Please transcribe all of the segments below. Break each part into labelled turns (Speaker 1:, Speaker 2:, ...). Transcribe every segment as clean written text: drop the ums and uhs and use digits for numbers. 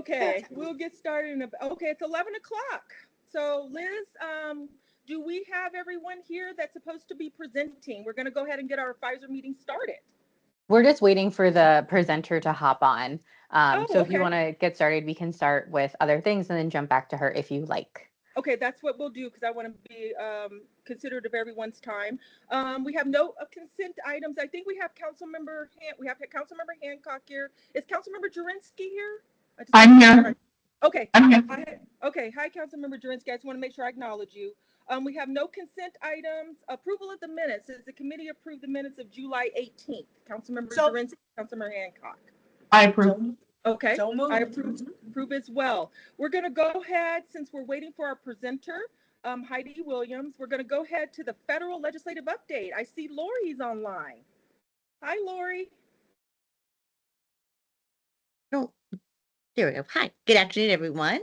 Speaker 1: Okay, we'll get started in okay, it's 11 o'clock. So Liz, do we have everyone here that's supposed to be presenting? We're going to go ahead and get our Pfizer meeting started.
Speaker 2: We're just waiting for the presenter to hop on. So if you
Speaker 1: Okay.
Speaker 2: want to get started, we can start with other things and then jump back to her if you like.
Speaker 1: Okay, that's what we'll do because I want to be considerate of everyone's time. We have no consent items. I think we have Councilmember Hancock here. Is Councilmember Jurinsky here?
Speaker 3: I'm here.
Speaker 1: Okay.
Speaker 3: I'm here.
Speaker 1: Okay. Hi, Councilmember Jurinsky. I just want to make sure I acknowledge you. We have no consent items. Approval of the minutes. Does the committee approve the minutes of July 18th? Councilmember Jurinsky, Councilmember Hancock.
Speaker 3: I approve.
Speaker 1: Okay, I approve as well. We're going to go ahead, since we're waiting for our presenter, Heidi Williams, we're going to go ahead to the federal legislative update. I see Lori's online. Hi, Lori.
Speaker 4: Oh, there we go. Hi, good afternoon, everyone.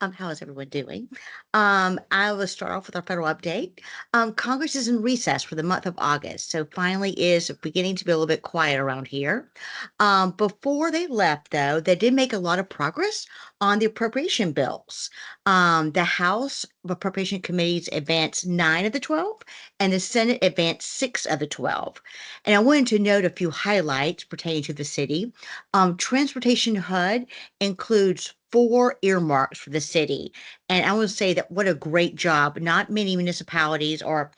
Speaker 4: How is everyone doing? I will start off with our federal update. Congress is in recess for the month of August, so finally is beginning to be a little bit quiet around here. Before they left, though, they did make a lot of progress on the appropriation bills. The House Appropriation Committees advanced 9 of the 12, and the Senate advanced 6 of the 12. And I wanted to note a few highlights pertaining to the city. Transportation HUD includes 4 earmarks for the city. And I want to say that what a great job. Not many municipalities or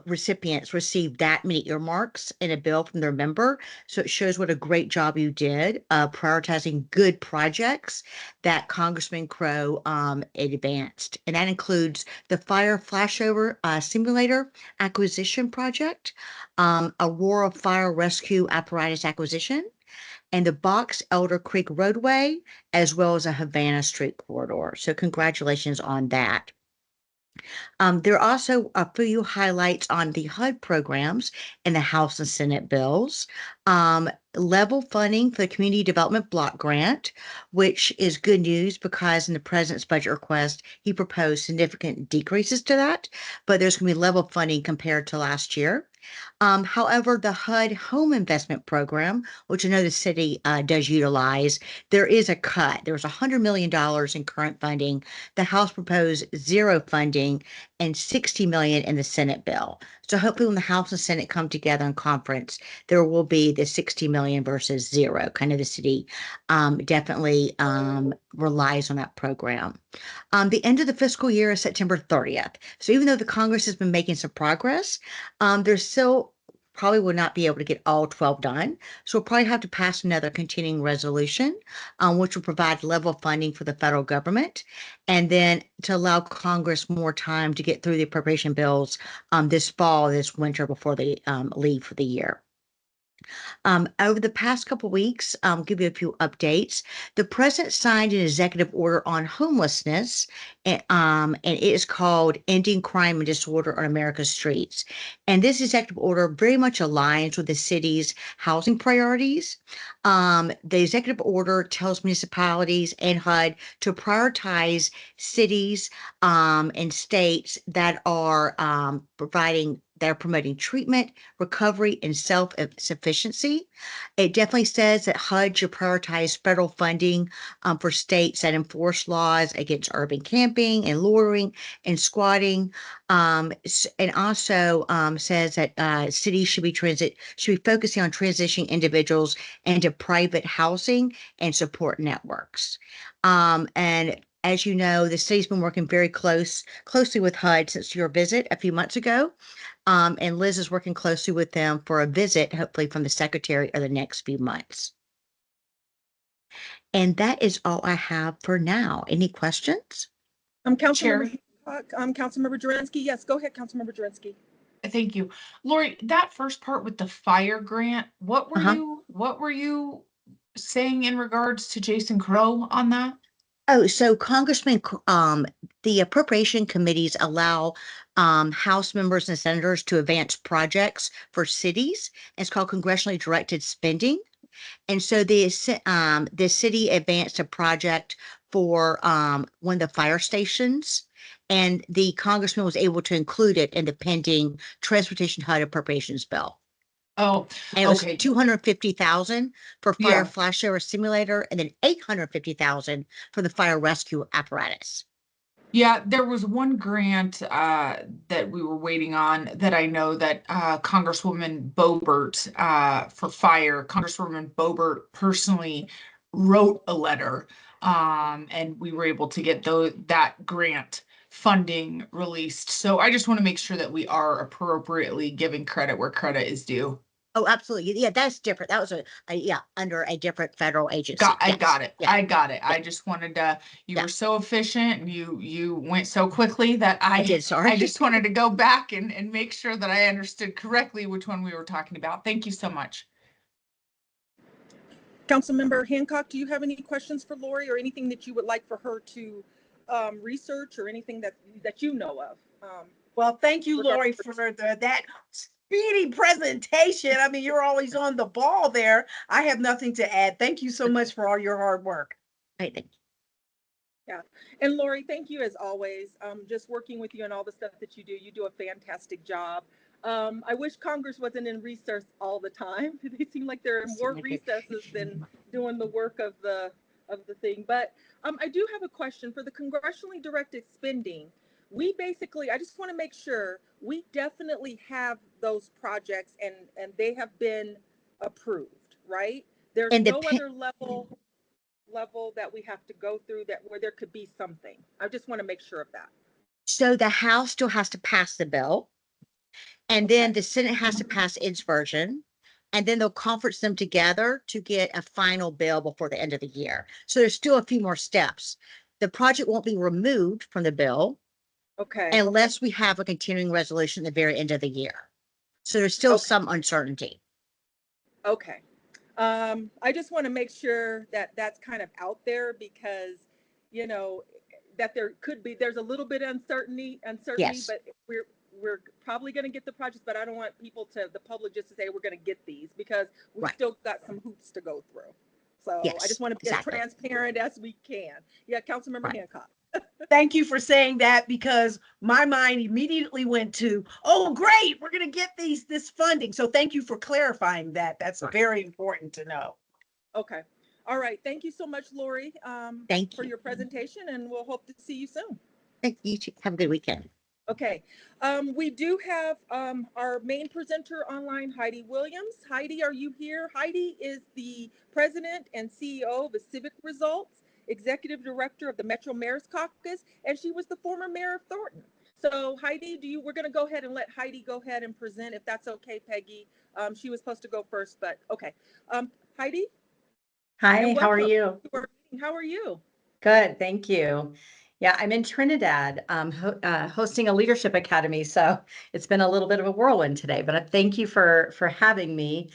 Speaker 4: recipients received that many earmarks in a bill from their member. So it shows what a great job you did prioritizing good projects that Congressman Crow advanced. And that includes the Fire Flashover Simulator Acquisition Project, Aurora Fire Rescue Apparatus Acquisition, and the Box Elder Creek Roadway, as well as a Havana Street corridor. So congratulations on that. There are also a few highlights on the HUD programs in the House and Senate bills. Level funding for the Community Development Block Grant, which is good news because in the president's budget request, he proposed significant decreases to that, but there's going to be level funding compared to last year. However, the HUD Home Investment Program, which I know the city does utilize, there is a cut. There's $100 million in current funding. The House proposed 0 funding and $60 million in the Senate bill. So hopefully when the House and Senate come together in conference, there will be the $60 million versus 0. Kind of the city definitely relies on that program. The end of the fiscal year is September 30th. So even though the Congress has been making some progress, there's still probably will not be able to get all 12 done. So we'll probably have to pass another continuing resolution, which will provide level funding for the federal government, and then to allow Congress more time to get through the appropriation bills this fall, this winter, before they leave for the year. Over the past couple weeks, I'll give you a few updates. The president signed an executive order on homelessness, and it is called Ending Crime and Disorder on America's Streets. And this executive order very much aligns with the city's housing priorities. The executive order tells municipalities and HUD to prioritize cities and states that are promoting treatment, recovery, and self-sufficiency. It definitely says that HUD should prioritize federal funding for states that enforce laws against urban camping and loitering and squatting, and also says that cities should be focusing on transitioning individuals into private housing and support networks. And as you know, the city's been working very closely with HUD since your visit a few months ago. And Liz is working closely with them for a visit, hopefully from the secretary or the next few months. And that is all I have for now. Any questions?
Speaker 1: Councilmember Jurinsky. Yes, go ahead, Councilmember Jurinsky.
Speaker 3: Thank you. Lori, that first part with the fire grant, what were you saying in regards to Jason Crow on that?
Speaker 4: Oh, so Congressman, the appropriation committees allow House members and senators to advance projects for cities. It's called congressionally directed spending. And so the city advanced a project for one of the fire stations, and the congressman was able to include it in the pending Transportation HUD appropriations bill.
Speaker 3: Oh,
Speaker 4: And it was
Speaker 3: okay.
Speaker 4: 250,000 for fire
Speaker 3: Yeah.
Speaker 4: flash server simulator, and then 850,000 for the fire rescue apparatus.
Speaker 3: Yeah, there was one grant that we were waiting on that I know that Congresswoman Boebert for fire, Congresswoman Boebert personally wrote a letter, and we were able to get that grant funding released. So I just want to make sure that we are appropriately giving credit where credit is due.
Speaker 4: Oh, absolutely. Yeah, that's different. That was yeah, under a different federal agency.
Speaker 3: I
Speaker 4: Yes.
Speaker 3: got it.
Speaker 4: Yeah.
Speaker 3: I got it.
Speaker 4: Yeah.
Speaker 3: I just wanted to, you
Speaker 4: Yeah.
Speaker 3: were so efficient and you went so quickly that
Speaker 4: I did. Sorry.
Speaker 3: I just wanted to go back and make sure that I understood correctly which one we were talking about. Thank you so much.
Speaker 1: Councilmember Hancock, do you have any questions for Lori or anything that you would like for her to research or anything that you know of?
Speaker 5: Well, thank you, Lori, for that speedy presentation. I mean, you're always on the ball there. I have nothing to add. Thank you so much for all your hard work.
Speaker 4: Right. Thank you.
Speaker 1: Yeah. And Lori, thank you as always. Just working with you and all the stuff that you do. You do a fantastic job. I wish Congress wasn't in recess all the time. They seem like there are more recesses than doing the work of the thing. But I do have a question for the congressionally directed spending. We basically, I just want to make sure we definitely have those projects and they have been approved, right? There's
Speaker 4: And
Speaker 1: no other level that we have to go through that where there could be something. I just want to make sure of that.
Speaker 4: so the House still has to pass the bill, and then the Senate has to pass its version, and then they'll conference them together to get a final bill before the end of the year. So there's still a few more steps. The project won't be removed from the bill unless we have a continuing resolution at the very end of the year. So there's still some uncertainty.
Speaker 1: Okay. I just want to make sure that that's kind of out there because, you know, that there's a little bit of uncertainty,
Speaker 4: Yes.
Speaker 1: but we're probably going to get the projects, but I don't want the public just to say we're going to get these because we've still got some hoops to go through. So I just want to be as transparent as we can. Yeah, Councilmember Hancock.
Speaker 5: Thank you for saying that because my mind immediately went to, oh, great, we're going to get this funding. So thank you for clarifying that. That's very important to know.
Speaker 1: Okay. All right. Thank you so much, Lori,
Speaker 4: Thank
Speaker 1: for
Speaker 4: you.
Speaker 1: your presentation, and we'll hope to see you soon.
Speaker 4: Thank you. Have a good weekend.
Speaker 1: Okay. We do have our main presenter online, Heidi Williams. Heidi, are you here? Heidi is the president and CEO of the Civic Results, executive director of the Metro Mayor's Caucus, and she was the former mayor of Thornton. So Heidi, we're going to go ahead and let Heidi go ahead and present, if that's okay, Peggy. She was supposed to go first, but okay. Heidi?
Speaker 6: Hi, how are you?
Speaker 1: How are you?
Speaker 6: Good, thank you. Yeah, I'm in Trinidad, hosting a leadership academy, so it's been a little bit of a whirlwind today, but thank you for having me.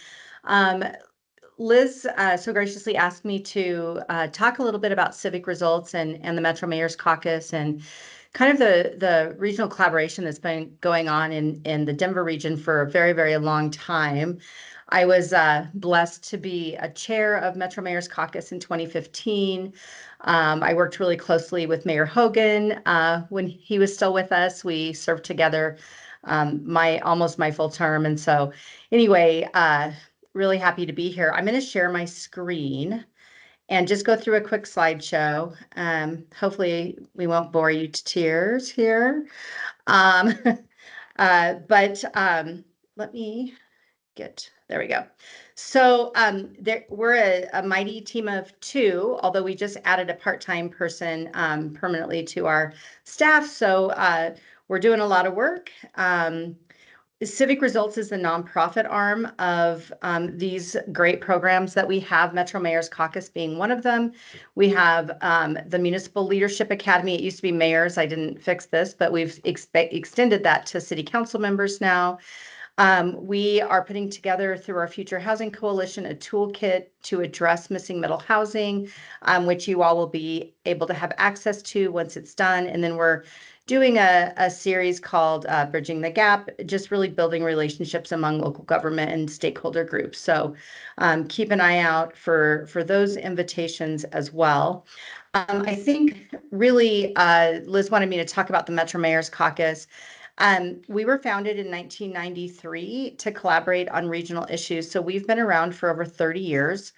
Speaker 6: Liz so graciously asked me to talk a little bit about Civic Results and the Metro Mayor's Caucus and kind of the regional collaboration that's been going on in the Denver region for a very, very long time. I was blessed to be a chair of Metro Mayor's Caucus in 2015. I worked really closely with Mayor Hogan when he was still with us. We served together almost my full term. And so anyway, really happy to be here. I'm going to share my screen and just go through a quick slideshow. Hopefully we won't bore you to tears here. But let me there we go. So we're a mighty team of two, although we just added a part-time person permanently to our staff. So we're doing a lot of work. Civic Results is the nonprofit arm of these great programs that we have, Metro Mayor's Caucus being one of them. We have the Municipal Leadership Academy. It used to be mayors. I didn't fix this, but we've extended that to city council members now. We are putting together through our Future Housing Coalition a toolkit to address missing middle housing, which you all will be able to have access to once it's done. And then we're doing a series called Bridging the Gap, just really building relationships among local government and stakeholder groups. So keep an eye out for those invitations as well. I think really Liz wanted me to talk about the Metro Mayor's Caucus. We were founded in 1993 to collaborate on regional issues. So we've been around for over 30 years.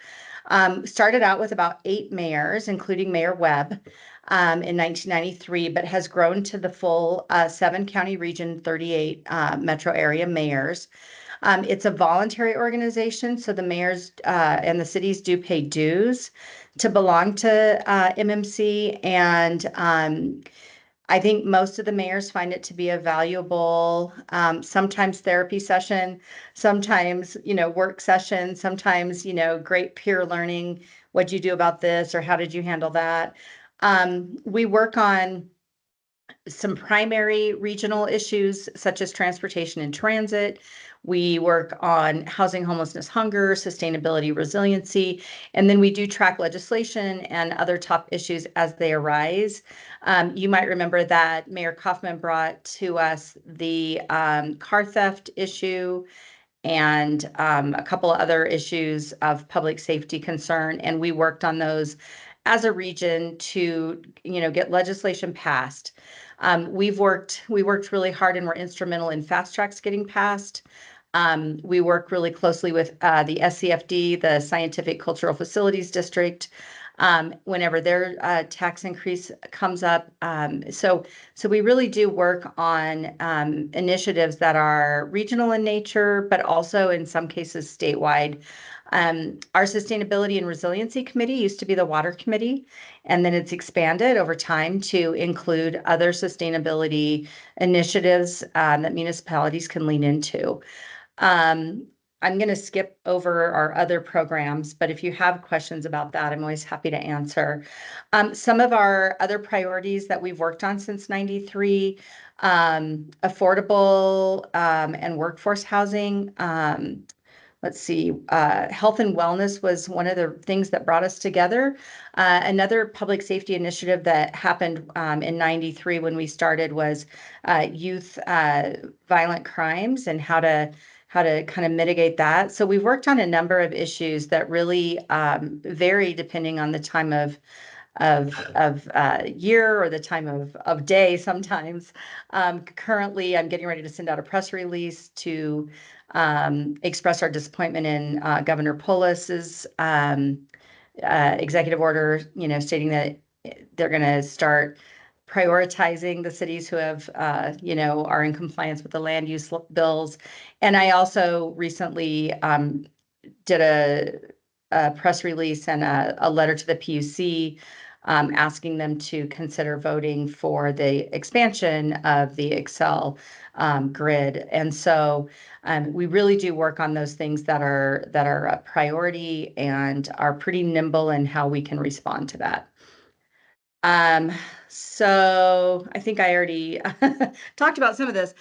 Speaker 6: Started out with about 8 mayors, including Mayor Webb, in 1993, but has grown to the full 7-county region, 38 metro area mayors. It's a voluntary organization, so the mayors and the cities do pay dues to belong to MMC, and I think most of the mayors find it to be a valuable, sometimes therapy session, sometimes, work session, sometimes, great peer learning. What'd you do about this, or how did you handle that? We work on some primary regional issues such as transportation and transit. We work on housing, homelessness, hunger, sustainability, resiliency, and then we do track legislation and other top issues as they arise. You might remember that Mayor Kaufman brought to us the car theft issue and a couple of other issues of public safety concern, and we worked on those as a region to, get legislation passed. We worked really hard and were instrumental in fast tracks getting passed. We work really closely with the SCFD, the Scientific Cultural Facilities District, whenever their tax increase comes up. So we really do work on initiatives that are regional in nature, but also in some cases statewide. Our Sustainability and Resiliency Committee used to be the Water Committee, and then it's expanded over time to include other sustainability initiatives that municipalities can lean into. I'm going to skip over our other programs, but if you have questions about that, I'm always happy to answer. Some of our other priorities that we've worked on since '93, affordable and workforce housing. Let's see, health and wellness was one of the things that brought us together. Another public safety initiative that happened in '93 when we started was youth violent crimes and how to kind of mitigate that. So we've worked on a number of issues that really vary depending on the time of year or the time of day sometimes. Currently, I'm getting ready to send out a press release to express our disappointment in Governor Polis's executive order, stating that they're going to start prioritizing the cities who have, are in compliance with the land use bills. And I also recently did a press release and a letter to the PUC asking them to consider voting for the expansion of the Excel grid. And so we really do work on those things that are a priority and are pretty nimble in how we can respond to that. So I think I already talked about some of this.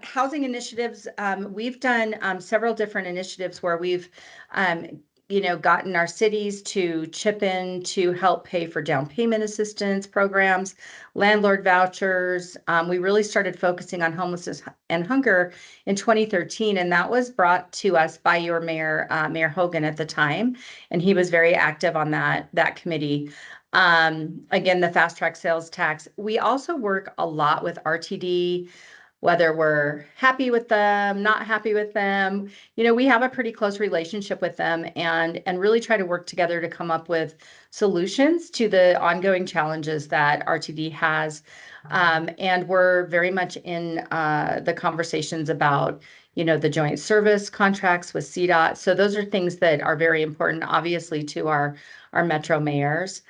Speaker 6: Housing initiatives, we've done several different initiatives where we've gotten our cities to chip in to help pay for down payment assistance programs, landlord vouchers. We really started focusing on homelessness and hunger in 2013, and that was brought to us by your mayor, Mayor Hogan at the time, and he was very active on that committee. Again, the fast track sales tax. We also work a lot with RTD, whether we're happy with them, not happy with them. We have a pretty close relationship with them and really try to work together to come up with solutions to the ongoing challenges that RTD has. And we're very much in the conversations about, the joint service contracts with CDOT. So those are things that are very important, obviously, to our metro mayors.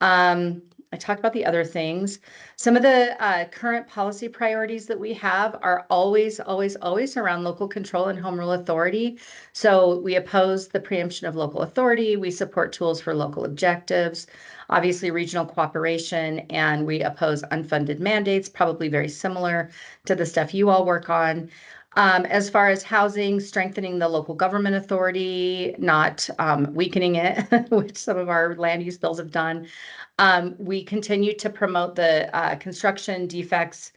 Speaker 6: I talked about the other things. Some of the current policy priorities that we have are always around local control and home rule authority. So we oppose the preemption of local authority. We support tools for local objectives, obviously regional cooperation, and we oppose unfunded mandates, probably very similar to the stuff you all work on. As far as housing, strengthening the local government authority, not weakening it, which some of our land use bills have done. We continue to promote the construction defects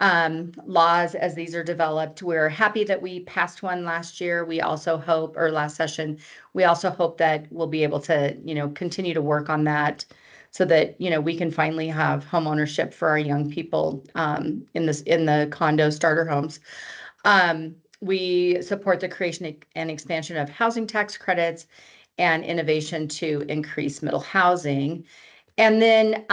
Speaker 6: laws as these are developed. We're happy that we passed one last year. We also hope, or last session, we also hope that we'll be able to, continue to work on that so that, you know, we can finally have home ownership for our young people in the condo starter homes. We support the creation and expansion of housing tax credits and innovation to increase middle housing. And then,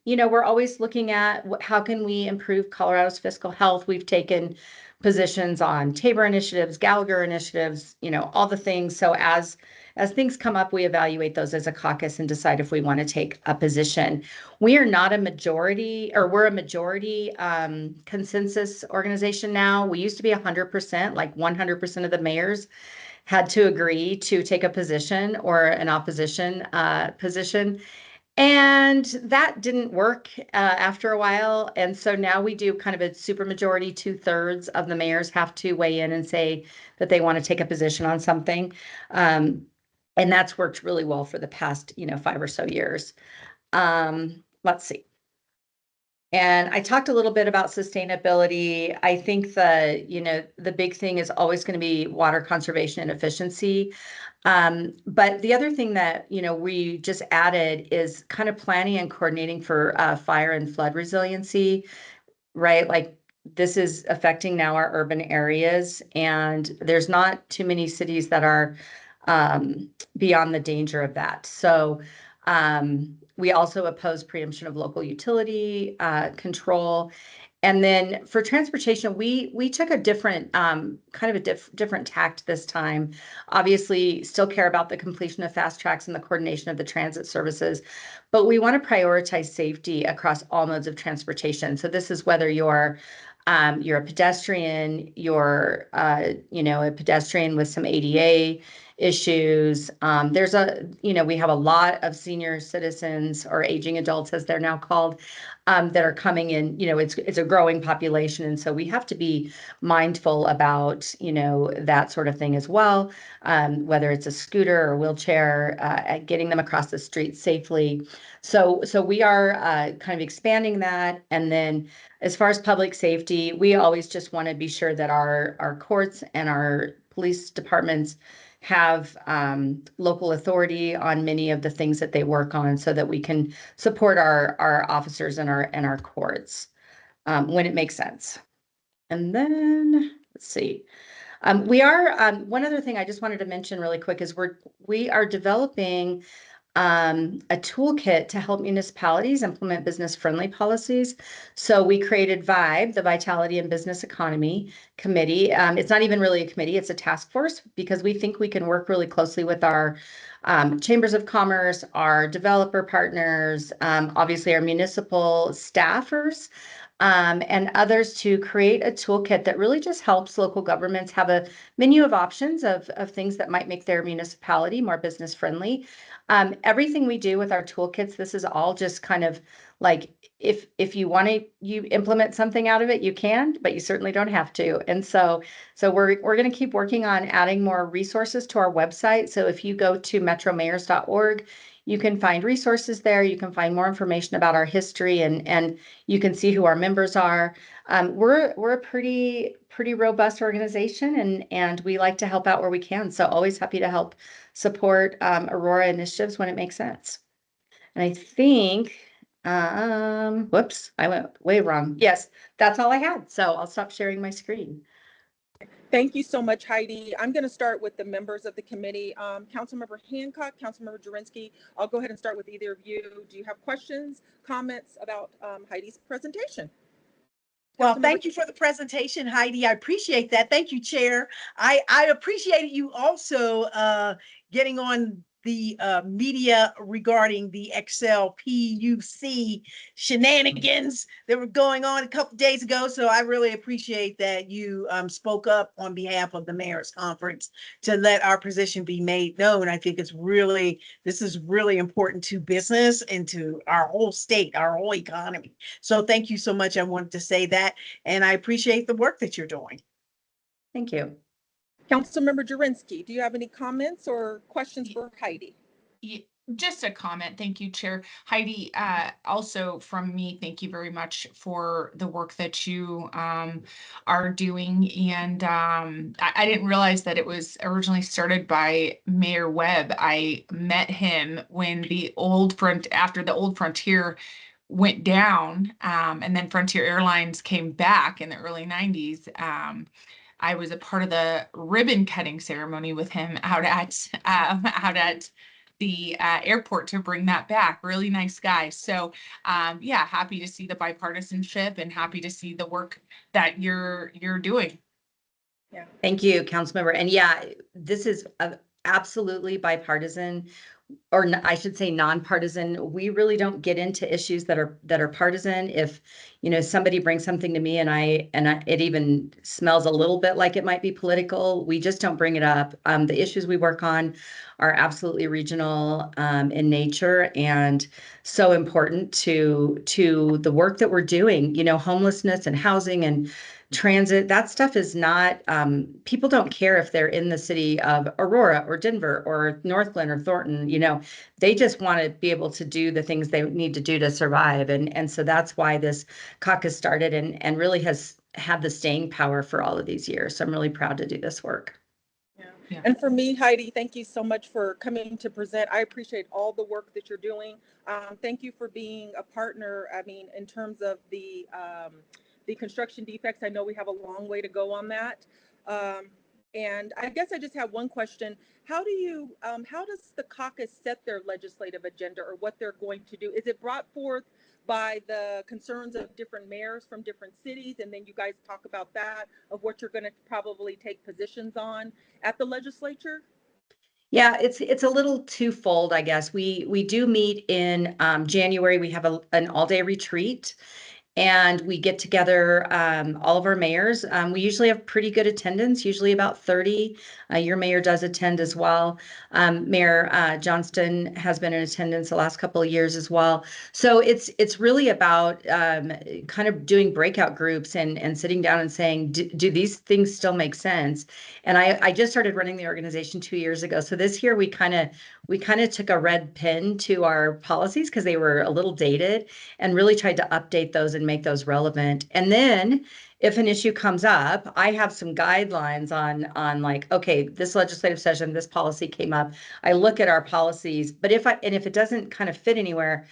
Speaker 6: you know, we're always looking at how can we improve Colorado's fiscal health. We've taken positions on Tabor initiatives, Gallagher initiatives, you know, all the things. So as things come up, we evaluate those as a caucus and decide if we want to take a position. We are not a majority, or we're a majority consensus organization now. We used to be 100%, like 100% of the mayors had to agree to take a position or an opposition position. And that didn't work after a while. And so now we do kind of a super majority, 2/3 of the mayors have to weigh in and say that they want to take a position on something. And that's worked really well for the past, you know, 5 or so years. Let's see. And I talked a little bit about sustainability. I think the big thing is always going to be water conservation and efficiency. But the other thing that, you know, we just added is kind of planning and coordinating for fire and flood resiliency, right? Like this is affecting now our urban areas, and there's not too many cities that are beyond the danger of that. So we also oppose preemption of local utility control. And then for transportation, we took a different kind of a different tact this time. Obviously, still care about the completion of fast tracks and the coordination of the transit services, but we want to prioritize safety across all modes of transportation. So this is whether you're a pedestrian, you're you know, a pedestrian with some ADA issues. We have a lot of senior citizens, or aging adults as they're now called, that are coming in. You know, it's a growing population, and so we have to be mindful about, you know, that sort of thing as well, whether it's a scooter or wheelchair, getting them across the street safely. So we are kind of expanding that. And then as far as public safety, we always just want to be sure that our courts and our police departments have local authority on many of the things that they work on, so that we can support our officers and our courts when it makes sense. And then let's see. We are one other thing I just wanted to mention really quick is we are developing a toolkit to help municipalities implement business-friendly policies. So we created VIBE, the Vitality and Business Economy Committee. It's not even really a committee, it's a task force, because we think we can work really closely with our chambers of commerce, our developer partners, obviously our municipal staffers, and others, to create a toolkit that really just helps local governments have a menu of options of things that might make their municipality more business friendly. Everything we do with our toolkits, this is all just kind of like, if you want to implement something out of it, you can, but you certainly don't have to. And so we're going to keep working on adding more resources to our website. So if you go to metromayors.org, you can find resources there. You can find more information about our history, and you can see who our members are. We're a pretty robust organization, and we like to help out where we can. So always happy to help support Aurora initiatives when it makes sense. And I think, whoops, I went way wrong. Yes, that's all I had. So I'll stop sharing my screen.
Speaker 1: Thank you so much, Heidi. I'm going to start with the members of the committee. Councilmember Hancock, Councilmember Jurinsky, I'll go ahead and start with either of you. Do you have questions, comments about Heidi's presentation?
Speaker 5: Well, thank you for the presentation, Heidi. I appreciate that. Thank you, Chair. I appreciated you also getting on the media regarding the Excel PUC shenanigans that were going on a couple days ago. So I really appreciate that you spoke up on behalf of the Mayor's Conference to let our position be made known. I think this is really important to business and to our whole state, our whole economy. So thank you so much. I wanted to say that, and I appreciate the work that you're doing.
Speaker 6: Thank you.
Speaker 1: Councilmember Jurinsky, do you have any comments or questions for Heidi?
Speaker 3: Just a comment. Thank you, Chair. Heidi, also from me, thank you very much for the work that you are doing. And I didn't realize that it was originally started by Mayor Webb. I met him when after the old Frontier went down, and then Frontier Airlines came back in the early 90s. I was a part of the ribbon cutting ceremony with him out at the airport to bring that back. Really nice guy. So yeah, happy to see the bipartisanship and happy to see the work that you're doing.
Speaker 1: Yeah.
Speaker 6: Thank you, Councilmember. And yeah, this is absolutely bipartisan, or I should say nonpartisan. We really don't get into issues that are partisan. If somebody brings something to me and it even smells a little bit like it might be political, we just don't bring it up. The issues we work on are absolutely regional in nature and so important to the work that we're doing. Homelessness and housing and transit, that stuff is not, people don't care if they're in the city of Aurora or Denver or Northglenn or Thornton, they just want to be able to do the things they need to do to survive. And so that's why this caucus started and really has had the staying power for all of these years. So I'm really proud to do this work.
Speaker 1: Yeah. And for me, Heidi, thank you so much for coming to present. I appreciate all the work that you're doing. Thank you for being a partner. I mean, in terms of the construction defects, I know we have a long way to go on that. And I guess I just have one question. How does the caucus set their legislative agenda or what they're going to do? Is it brought forth by the concerns of different mayors from different cities, and then you guys talk about that, of what you're going to probably take positions on at the legislature?
Speaker 6: Yeah, it's a little twofold, I guess. We do meet in January. We have an all-day retreat. And we get together, all of our mayors. We usually have pretty good attendance, usually about 30. Your mayor does attend as well. Mayor Johnston has been in attendance the last couple of years as well. So it's really about kind of doing breakout groups and sitting down and saying, do these things still make sense? And I just started running the organization 2 years ago. So this year we kind of took a red pen to our policies because they were a little dated, and really tried to update those and make those relevant. And then if an issue comes up, I have some guidelines on like, okay, this legislative session, this policy came up. I look at our policies, but if it doesn't kind of fit anywhere,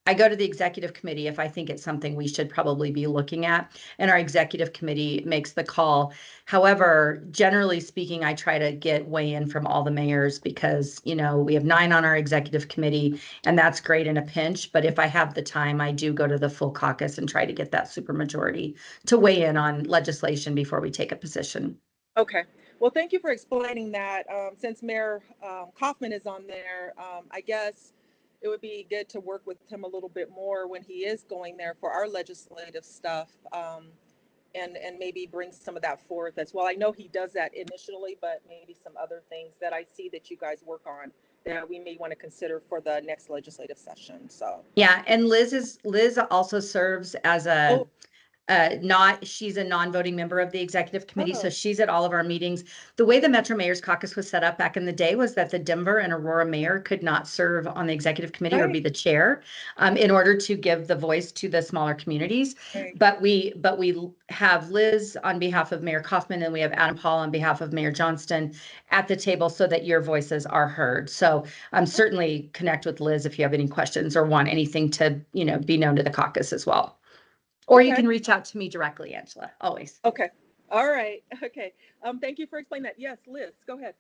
Speaker 6: I go to the executive committee if I think it's something we should probably be looking at, and our executive committee makes the call. However, generally speaking, I try to weigh in from all the mayors because, we have 9 on our executive committee, and that's great in a pinch. But if I have the time, I do go to the full caucus and try to get that supermajority to weigh in on legislation before we take a position.
Speaker 1: Okay. Well, thank you for explaining that. Since Mayor Kaufman is on there, I guess it would be good to work with him a little bit more when he is going there for our legislative stuff, and maybe bring some of that forth as well. I know he does that initially, but maybe some other things that I see that you guys work on that we may want to consider for the next legislative session. So
Speaker 6: yeah, and Liz also serves as a she's a non-voting member of the executive committee, so she's at all of our meetings. The way the Metro Mayor's Caucus was set up back in the day was that the Denver and Aurora mayor could not serve on the executive committee or be the chair, in order to give the voice to the smaller communities.
Speaker 1: Right.
Speaker 6: But we have Liz on behalf of Mayor Kaufman, and we have Adam Paul on behalf of Mayor Johnston at the table so that your voices are heard. So certainly connect with Liz if you have any questions or want anything to be known to the caucus as well. Or you can reach out to me directly, Angela, always.
Speaker 1: Okay. All right. Okay. Thank you for explaining that. Yes, Liz, go ahead.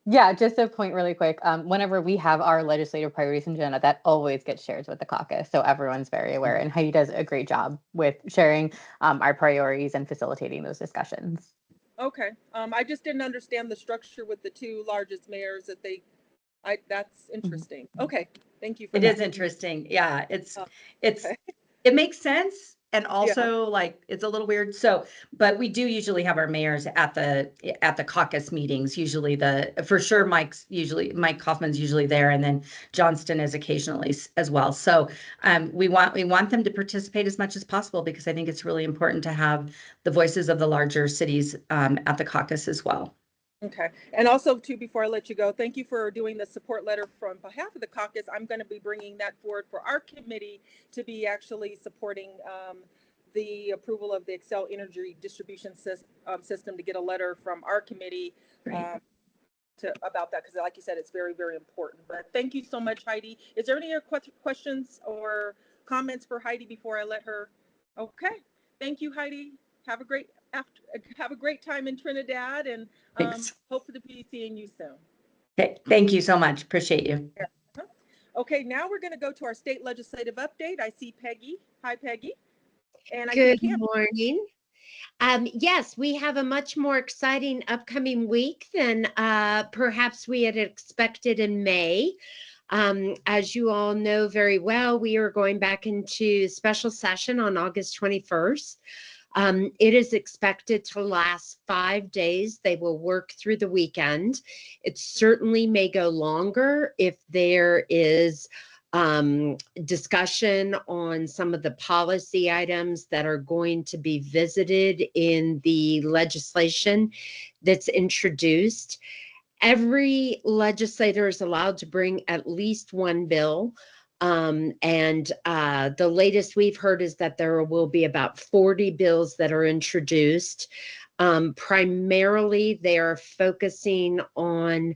Speaker 2: Yeah, just a point really quick. Whenever we have our legislative priorities agenda, that always gets shared with the caucus. So everyone's very aware. And Heidi does a great job with sharing our priorities and facilitating those discussions.
Speaker 1: Okay. I just didn't understand the structure with the 2 largest mayors that's interesting. Okay. Thank you for that.
Speaker 6: It is interesting. Yeah, it makes sense. And also it's a little weird. So, but we do usually have our mayors at the caucus meetings. Usually for sure, Mike Kaufman's usually there. And then Johnston is occasionally as well. So we want them to participate as much as possible because I think it's really important to have the voices of the larger cities at the caucus as well.
Speaker 1: Okay. And also, too, before I let you go, thank you for doing the support letter from behalf of the caucus. I'm going to be bringing that forward for our committee to be actually supporting the approval of the Excel Energy Distribution System, to get a letter from our committee about that, because like you said, it's very, very important. But thank you so much, Heidi. Is there any other questions or comments for Heidi before I let her? Okay. Thank you, Heidi. Have a great time in Trinidad, and
Speaker 6: Thanks.
Speaker 1: hope to be seeing you soon.
Speaker 6: Okay, thank you so much. Appreciate you.
Speaker 1: Okay, now we're going to go to our state legislative update. I see Peggy. Hi, Peggy. And
Speaker 7: Good morning. Yes, we have a much more exciting upcoming week than perhaps we had expected in May. As you all know very well, we are going back into special session on August 21st. It is expected to last 5 days. They will work through the weekend. It certainly may go longer if there is discussion on some of the policy items that are going to be visited in the legislation that's introduced. Every legislator is allowed to bring at least one bill. The latest we've heard is that there will be about 40 bills that are introduced. Primarily, they are focusing on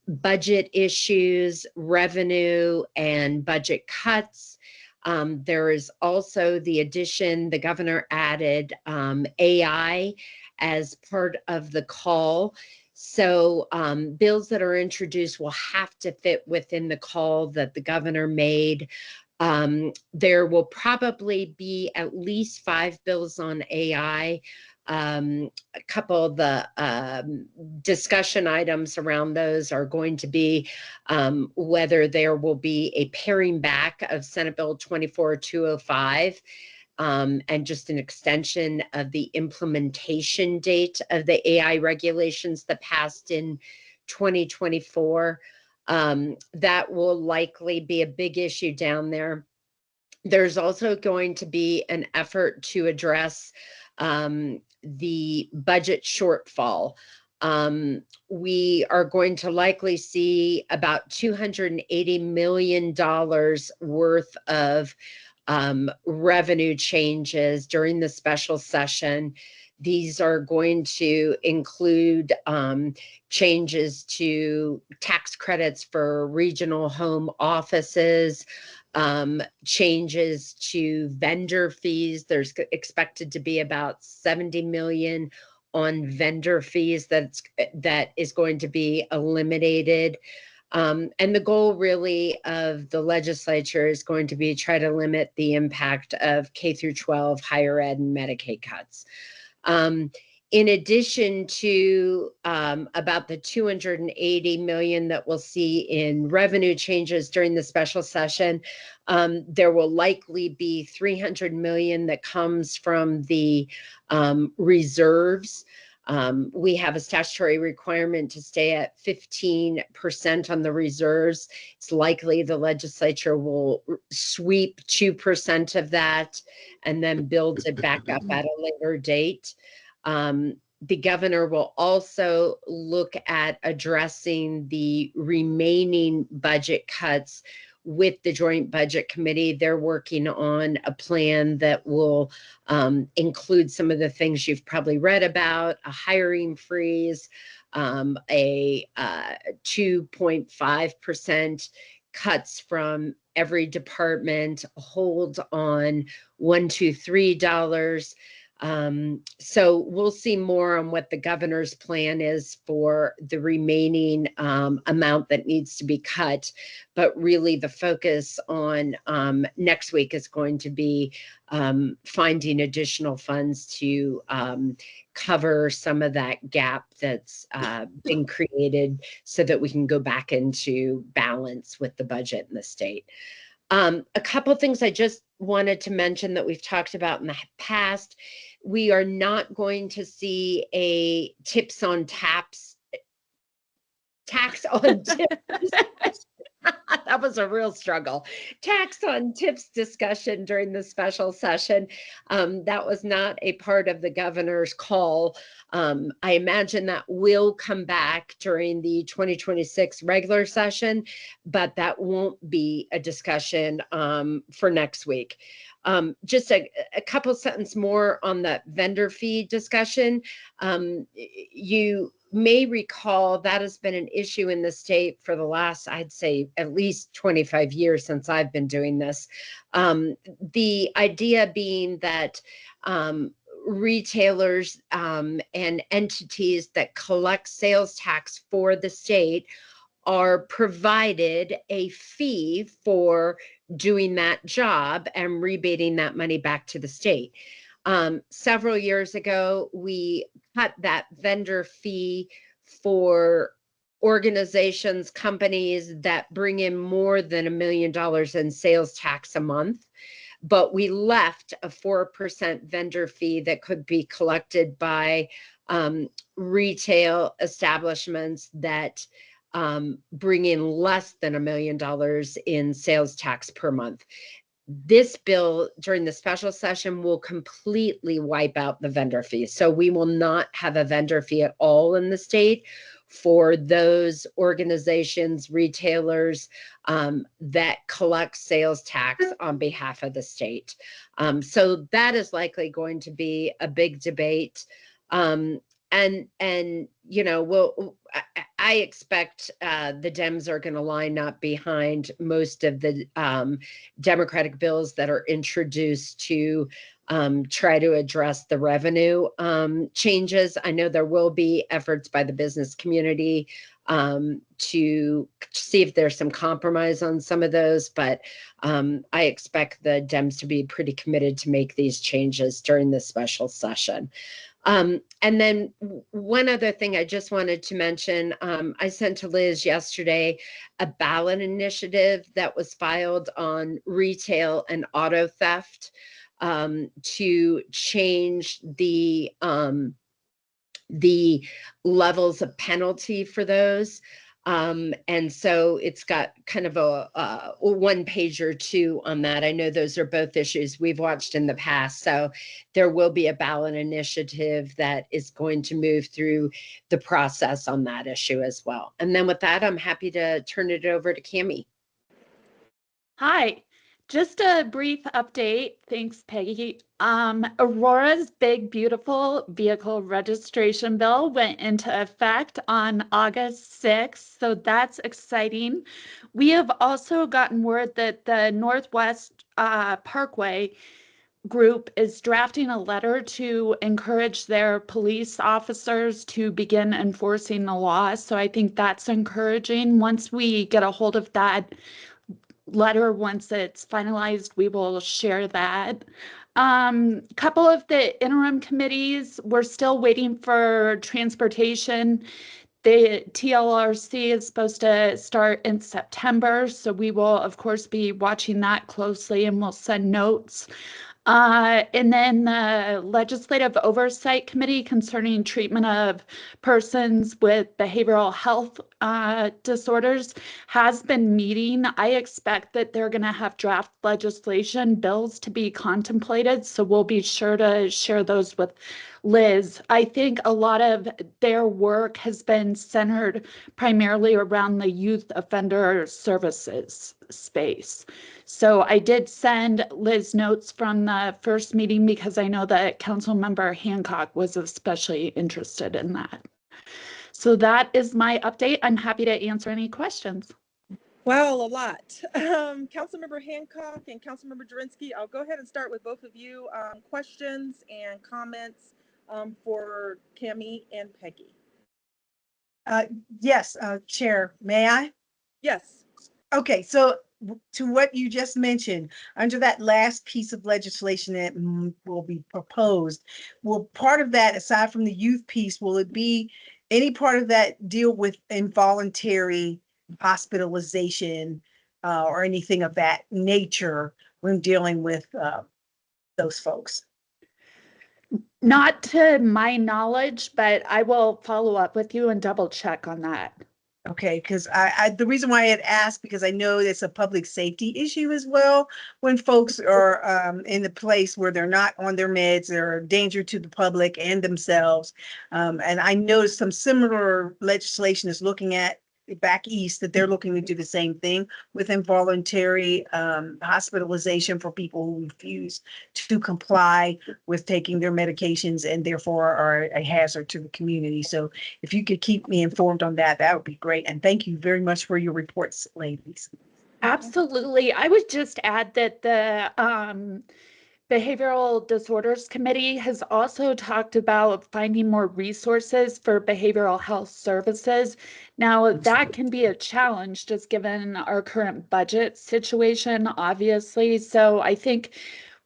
Speaker 7: budget issues, revenue, and budget cuts. There is also the addition, the governor added AI as part of the call. So bills that are introduced will have to fit within the call that the governor made. There will probably be at least 5 bills on AI. A couple of the discussion items around those are going to be whether there will be a paring back of Senate Bill 24205 and just an extension of the implementation date of the AI regulations that passed in 2024. That will likely be a big issue down there. There's also going to be an effort to address the budget shortfall. We are going to likely see about $280 million worth of revenue changes during the special session. These are going to include changes to tax credits for regional home offices, changes to vendor fees. There's expected to be about 70 million on vendor fees that is going to be eliminated. And the goal really of the legislature is going to be try to limit the impact of K through 12 higher ed and Medicaid cuts. In addition to about the 280 million that we'll see in revenue changes during the special session, there will likely be 300 million that comes from the reserves. We have a statutory requirement to stay at 15% on the reserves. It's likely the legislature will sweep 2% of that and then build it back up at a later date. The governor will also look at addressing the remaining budget cuts with the Joint Budget Committee. They're working on a plan that will include some of the things you've probably read about: a hiring freeze, a 2.5% cuts from every department, a hold on $123. So we'll see more on what the governor's plan is for the remaining amount that needs to be cut. But really the focus on next week is going to be finding additional funds to cover some of that gap that's been created so that we can go back into balance with the budget in the state. A couple of things I just wanted to mention that we've talked about in the past. We are not going to see a tips on taps, tax on tips That was a real struggle. Tax on tips discussion during the special session. That was not a part of the governor's call. I imagine that will come back during the 2026 regular session, but that won't be a discussion for next week. Just a couple sentences more on the vendor fee discussion. You may recall that has been an issue in the state for the last, I'd say, at least 25 years since I've been doing this. The idea being that retailers and entities that collect sales tax for the state are provided a fee for doing that job and rebating that money back to the state. Several years ago, we cut that vendor fee for organizations, companies that bring in more than $1 million in sales tax a month. But we left a 4% vendor fee that could be collected by retail establishments that bring in less than $1 million in sales tax per month. This bill during the special session will completely wipe out the vendor fee. So we will not have a vendor fee at all in the state for those organizations, retailers that collect sales tax on behalf of the state. So that is likely going to be a big debate. And you know, I expect the Dems are going to line up behind most of the Democratic bills that are introduced to try to address the revenue changes. I know there will be efforts by the business community to see if there's some compromise on some of those, but I expect the Dems to be pretty committed to make these changes during the special session. And then one other thing I just wanted to mention, I sent to Liz yesterday a ballot initiative that was filed on retail and auto theft to change the levels of penalty for those. And so it's got kind of a one page or two on that. I know those are both issues we've watched in the past. So there will be a ballot initiative that is going to move through the process on that issue as well. And then with that, I'm happy to turn it over to Cammie.
Speaker 8: Hi, just a brief update. Thanks, Peggy. Aurora's Big Beautiful Vehicle Registration Bill went into effect on August 6th, so that's exciting. We have also gotten word that the Northwest Parkway group is drafting a letter to encourage their police officers to begin enforcing the law, so I think that's encouraging. Once we get a hold of that letter, once it's finalized, we will share that. Couple of the interim committees, we're still waiting for transportation. The TLRC is supposed to start in September, so we will, of course, be watching that closely and we'll send notes. And then the Legislative Oversight Committee concerning treatment of persons with behavioral health disorders has been meeting. I expect that they're going to have draft legislation bills to be contemplated, so we'll be sure to share those with Liz. I think a lot of their work has been centered primarily around the youth offender services space. So I did send Liz notes from the first meeting because I know that Councilmember Hancock was especially interested in that. So that is my update. I'm happy to answer any questions.
Speaker 1: Well, a lot. Councilmember Hancock and Councilmember Jurinsky, I'll go ahead and start with both of you. Questions and comments for Cammie and Peggy.
Speaker 5: Yes, Chair, may I?
Speaker 1: Yes.
Speaker 5: Okay, so to what you just mentioned, under that last piece of legislation that will be proposed, will part of that, aside from the youth piece, will it be any part of that deal with involuntary hospitalization or anything of that nature when dealing with those folks?
Speaker 8: Not to my knowledge, but I will follow up with you and double check on that.
Speaker 5: Okay, because the reason why I had asked, because I know it's a public safety issue as well. When folks are in the place where they're not on their meds, they're a danger to the public and themselves. And I noticed some similar legislation is looking at back east, that they're looking to do the same thing with involuntary hospitalization for people who refuse to comply with taking their medications and therefore are a hazard to the community. So if you could keep me informed on that, that would be great. And thank you very much for your reports, ladies.
Speaker 8: Absolutely. I would just add that the Behavioral Disorders Committee has also talked about finding more resources for behavioral health services. Now, that can be a challenge just given our current budget situation, obviously. So I think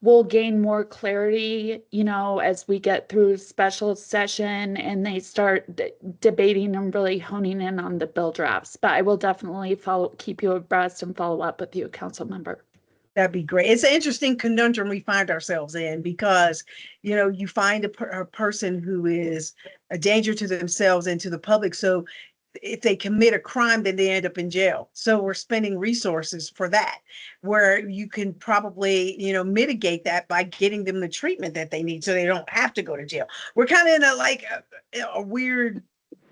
Speaker 8: we'll gain more clarity, as we get through special session and they start debating and really honing in on the bill drafts. But I will definitely keep you abreast and follow up with you, council member.
Speaker 5: That'd be great. It's an interesting conundrum we find ourselves in because, you find a person who is a danger to themselves and to the public. So if they commit a crime, then they end up in jail. So we're spending resources for that, where you can probably, mitigate that by getting them the treatment that they need so they don't have to go to jail. We're kind of in a weird,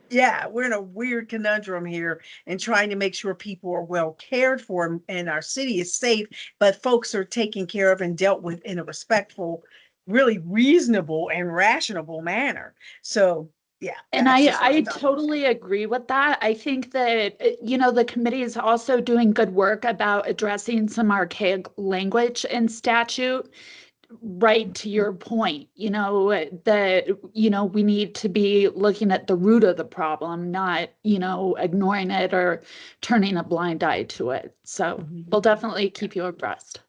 Speaker 5: yeah, we're in a weird conundrum here and trying to make sure people are well cared for and our city is safe, but folks are taken care of and dealt with in a respectful, really reasonable and rational manner. So yeah.
Speaker 8: And I totally agree with that. I think that, the committee is also doing good work about addressing some archaic language in statute. Right to your point, that, we need to be looking at the root of the problem, not, ignoring it or turning a blind eye to it. So we'll definitely keep you abreast.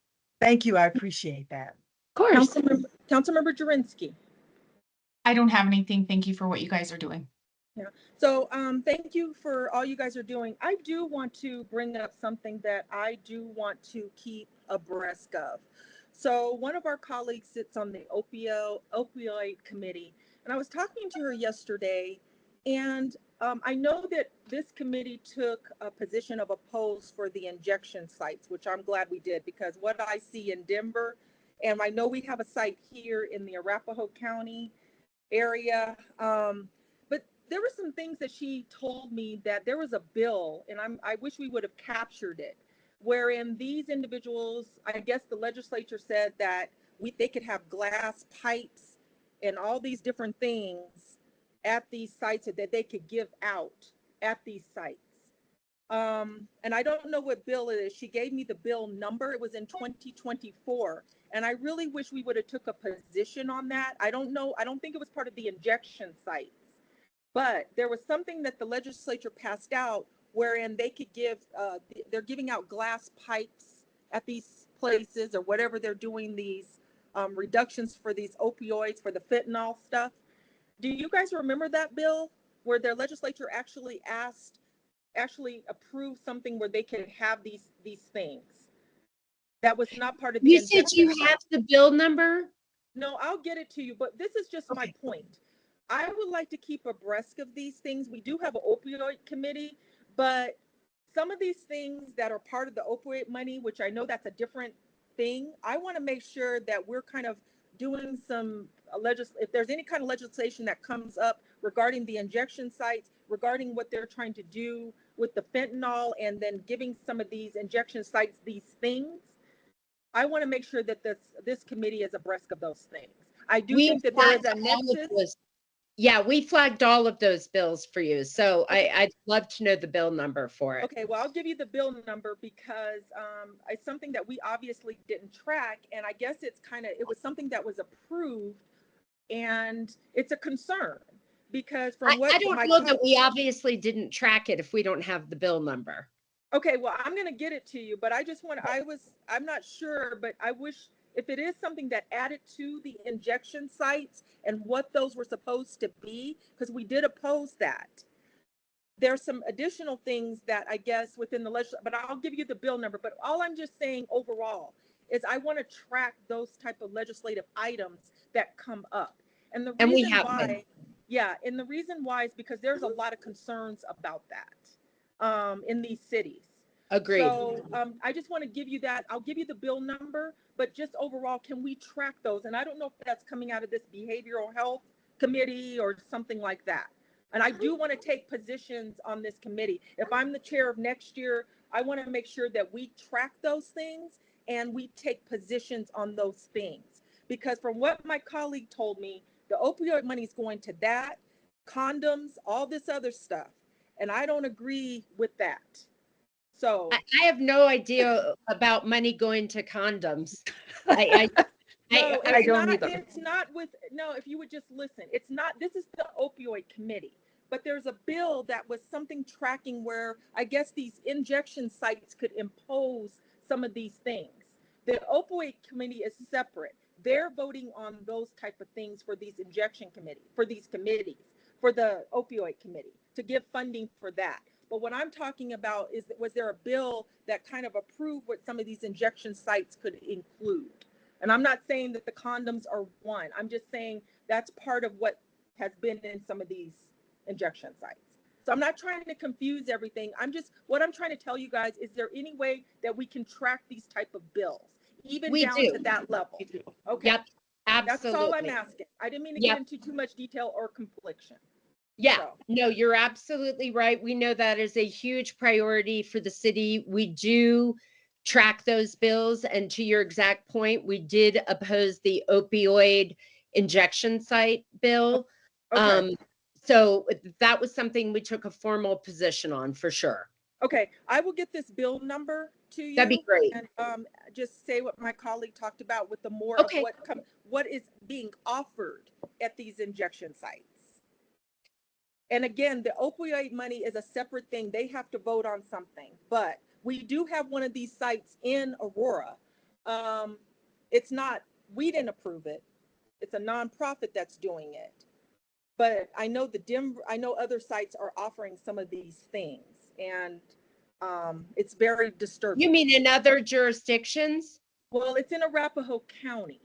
Speaker 5: Thank you. I appreciate that.
Speaker 8: Of course.
Speaker 1: Councilmember Jurinsky.
Speaker 3: I don't have anything. Thank you for what you guys are doing.
Speaker 1: Yeah. So thank you for all you guys are doing. I do want to bring up something that I do want to keep abreast of. So one of our colleagues sits on the opioid committee, and I was talking to her yesterday, and I know that this committee took a position of oppose for the injection sites, which I'm glad we did, because what I see in Denver, and I know we have a site here in the Arapahoe County area, but there were some things that she told me that there was a bill, and I wish we would have captured it, wherein these individuals, I guess the legislature said that they could have glass pipes and all these different things at these sites that they could give out at these sites. And I don't know what bill it is. She gave me the bill number. It was in 2024. And I really wish we would have took a position on that. I don't know. I don't think it was part of the injection sites, but there was something that the legislature passed out wherein they could they're giving out glass pipes at these places or whatever they're doing these reductions for these opioids, for the fentanyl stuff. Do you guys remember that bill where their legislature actually approved something where they could have these things? That was not part of the
Speaker 7: You said you
Speaker 1: injection
Speaker 7: have the bill number?
Speaker 1: No, I'll get it to you, but this is just my point. I would like to keep abreast of these things. We do have an opioid committee, but some of these things that are part of the opioid money, which I know that's a different thing, I want to make sure that we're kind of doing some if there's any kind of legislation that comes up regarding the injection sites, regarding what they're trying to do with the fentanyl, and then giving some of these injection sites these things, I want to make sure that this committee is abreast of those things. I do think that there is a nexus.
Speaker 7: Yeah, we flagged all of those bills for you. So I'd love to know the bill number for it.
Speaker 1: Okay, well, I'll give you the bill number because it's something that we obviously didn't track. And I guess it was something that was approved, and it's a concern because from what
Speaker 7: I don't know that we obviously didn't track it if we don't have the bill number.
Speaker 1: Okay, well, I'm going to get it to you, but I'm not sure, but I wish if it is something that added to the injection sites and what those were supposed to be, because we did oppose that. There's some additional things that I guess within the legislature, but I'll give you the bill number. But all I'm just saying overall is I want to track those type of legislative items that come up. And the reason why, and the reason why is because there's a lot of concerns about that. in these cities.
Speaker 7: Agreed.
Speaker 1: So I just want to give you that. I'll give you the bill number, but just overall, can we track those? And I don't know if that's coming out of this behavioral health committee or something like that. And I do want to take positions on this committee. If I'm the chair of next year, I want to make sure that we track those things and we take positions on those things. Because from what my colleague told me, the opioid money is going to that, condoms, all this other stuff. And I don't agree with that. So
Speaker 7: I have no idea about money going to condoms. I
Speaker 1: no,
Speaker 6: I
Speaker 1: it's
Speaker 6: don't
Speaker 1: not,
Speaker 6: either.
Speaker 1: it's not with, no, if you would just listen, it's not, this is the opioid committee, but there's a bill that was something tracking where I guess these injection sites could impose some of these things. The opioid committee is separate. They're voting on those type of things for these injection committee, for these committees, for the opioid committee to give funding for that. But what I'm talking about is that was there a bill that kind of approved what some of these injection sites could include? And I'm not saying that the condoms are one. I'm just saying that's part of what has been in some of these injection sites. So I'm not trying to confuse everything. What I'm trying to tell you guys, is there any way that we can track these type of bills, even
Speaker 7: We
Speaker 1: down
Speaker 7: do.
Speaker 1: to that level? Okay.
Speaker 7: Yep,
Speaker 1: That's all I'm
Speaker 7: absolutely.
Speaker 1: asking. I didn't mean to
Speaker 7: Yep.
Speaker 1: get into too much detail or confliction.
Speaker 7: Yeah,
Speaker 1: So.
Speaker 7: no, you're absolutely right. We know that is a huge priority for the city. We do track those bills. And to your exact point, we did oppose the opioid injection site bill.
Speaker 1: Okay.
Speaker 7: So that was something we took a formal position on for sure.
Speaker 1: Okay, I will get this bill number to you.
Speaker 7: That'd be great.
Speaker 1: And just say what my colleague talked about with the more
Speaker 7: Okay.
Speaker 1: of what is being offered at these injection sites. And again, the opioid money is a separate thing. They have to vote on something, but we do have one of these sites in Aurora. It's not, we didn't approve it. It's a nonprofit that's doing it. But I know I know other sites are offering some of these things, and it's very disturbing.
Speaker 7: You mean in other jurisdictions?
Speaker 1: Well, it's in Arapahoe County.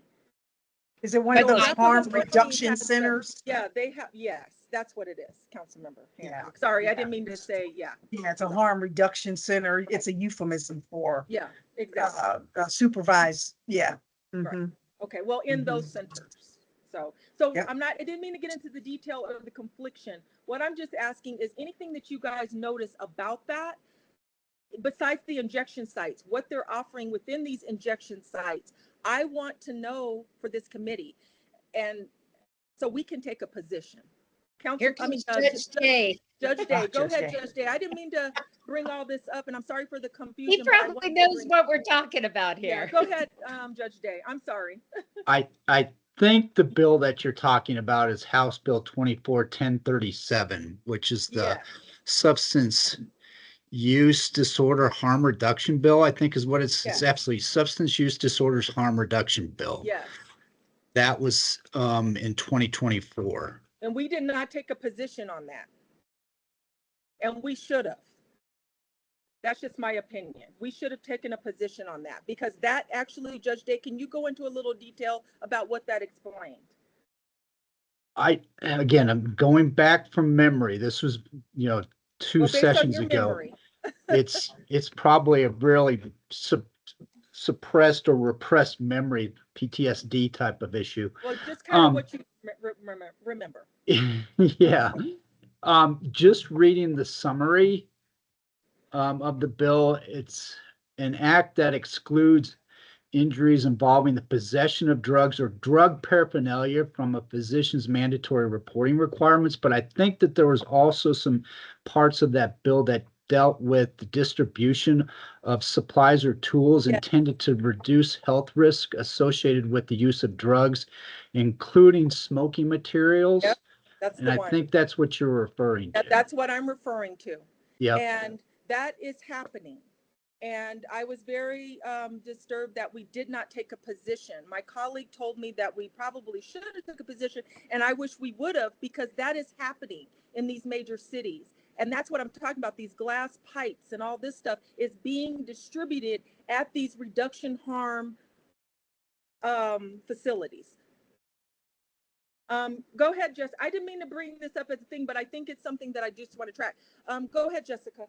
Speaker 5: Is it one of
Speaker 7: But
Speaker 5: those
Speaker 7: not-
Speaker 5: harm
Speaker 1: County
Speaker 5: reduction
Speaker 1: has
Speaker 5: centers?
Speaker 1: Yeah, they have, yes, that's what it is, Councilmember
Speaker 5: Yeah,
Speaker 1: Hancock. Sorry, I
Speaker 5: yeah.
Speaker 1: didn't mean to say, yeah,
Speaker 5: Yeah, it's a harm reduction center. It's a euphemism for
Speaker 1: yeah, exactly.
Speaker 5: supervised, yeah.
Speaker 1: Right.
Speaker 5: Mhm.
Speaker 1: Okay, well, in
Speaker 5: Mhm.
Speaker 1: those centers. So
Speaker 5: Yep.
Speaker 1: I didn't mean to get into the detail of the confliction. What I'm just asking is anything that you guys notice about that, besides the injection sites, what they're offering within these injection sites, I want to know for this committee. And so we can take a position.
Speaker 7: Here comes Judge Day.
Speaker 1: Judge Day, go
Speaker 5: Judge
Speaker 1: ahead,
Speaker 5: Day.
Speaker 1: Judge Day. I didn't mean to bring all this up, and I'm sorry for the confusion.
Speaker 7: He
Speaker 1: but I
Speaker 7: probably
Speaker 1: wanted to
Speaker 7: knows
Speaker 1: bring-
Speaker 7: what we're talking about
Speaker 1: Yeah,
Speaker 7: here.
Speaker 1: go ahead, Judge Day. I'm sorry.
Speaker 9: I think the bill that you're talking about is House Bill 241037, which is the
Speaker 1: Yes.
Speaker 9: substance use disorder harm reduction bill, I think is what it's
Speaker 1: Yes.
Speaker 9: absolutely substance use disorders harm reduction bill.
Speaker 1: Yes.
Speaker 9: That was in 2024.
Speaker 1: And we did not take a position on that. And we should have. That's just my opinion. We should have taken a position on that because that actually, Judge Day, can you go into a little detail about what that explained?
Speaker 9: Again, I'm going back from memory. This was, two
Speaker 1: Well, based on
Speaker 9: sessions
Speaker 1: your
Speaker 9: ago.
Speaker 1: memory.
Speaker 9: It's probably a really suppressed or repressed memory, PTSD type of issue.
Speaker 1: Well, just kind of what you remember.
Speaker 9: Yeah. Just reading the summary of the bill, it's an act that excludes injuries involving the possession of drugs or drug paraphernalia from a physician's mandatory reporting requirements. But I think that there was also some parts of that bill that dealt with the distribution of supplies or tools intended to reduce health risk associated with the use of drugs, including smoking materials.
Speaker 1: Yep, that's
Speaker 9: and
Speaker 1: the
Speaker 9: I
Speaker 1: one.
Speaker 9: think that's what you're referring to.
Speaker 1: That's what I'm referring to.
Speaker 9: Yep.
Speaker 1: And that is happening. And I was very disturbed that we did not take a position. My colleague told me that we probably should have took a position, and I wish we would have, because that is happening in these major cities. And that's what I'm talking about. These glass pipes and all this stuff is being distributed at these reduction harm facilities. Go ahead, Jessica. I didn't mean to bring this up as a thing, but I think it's something that I just want to track. Go ahead, Jessica.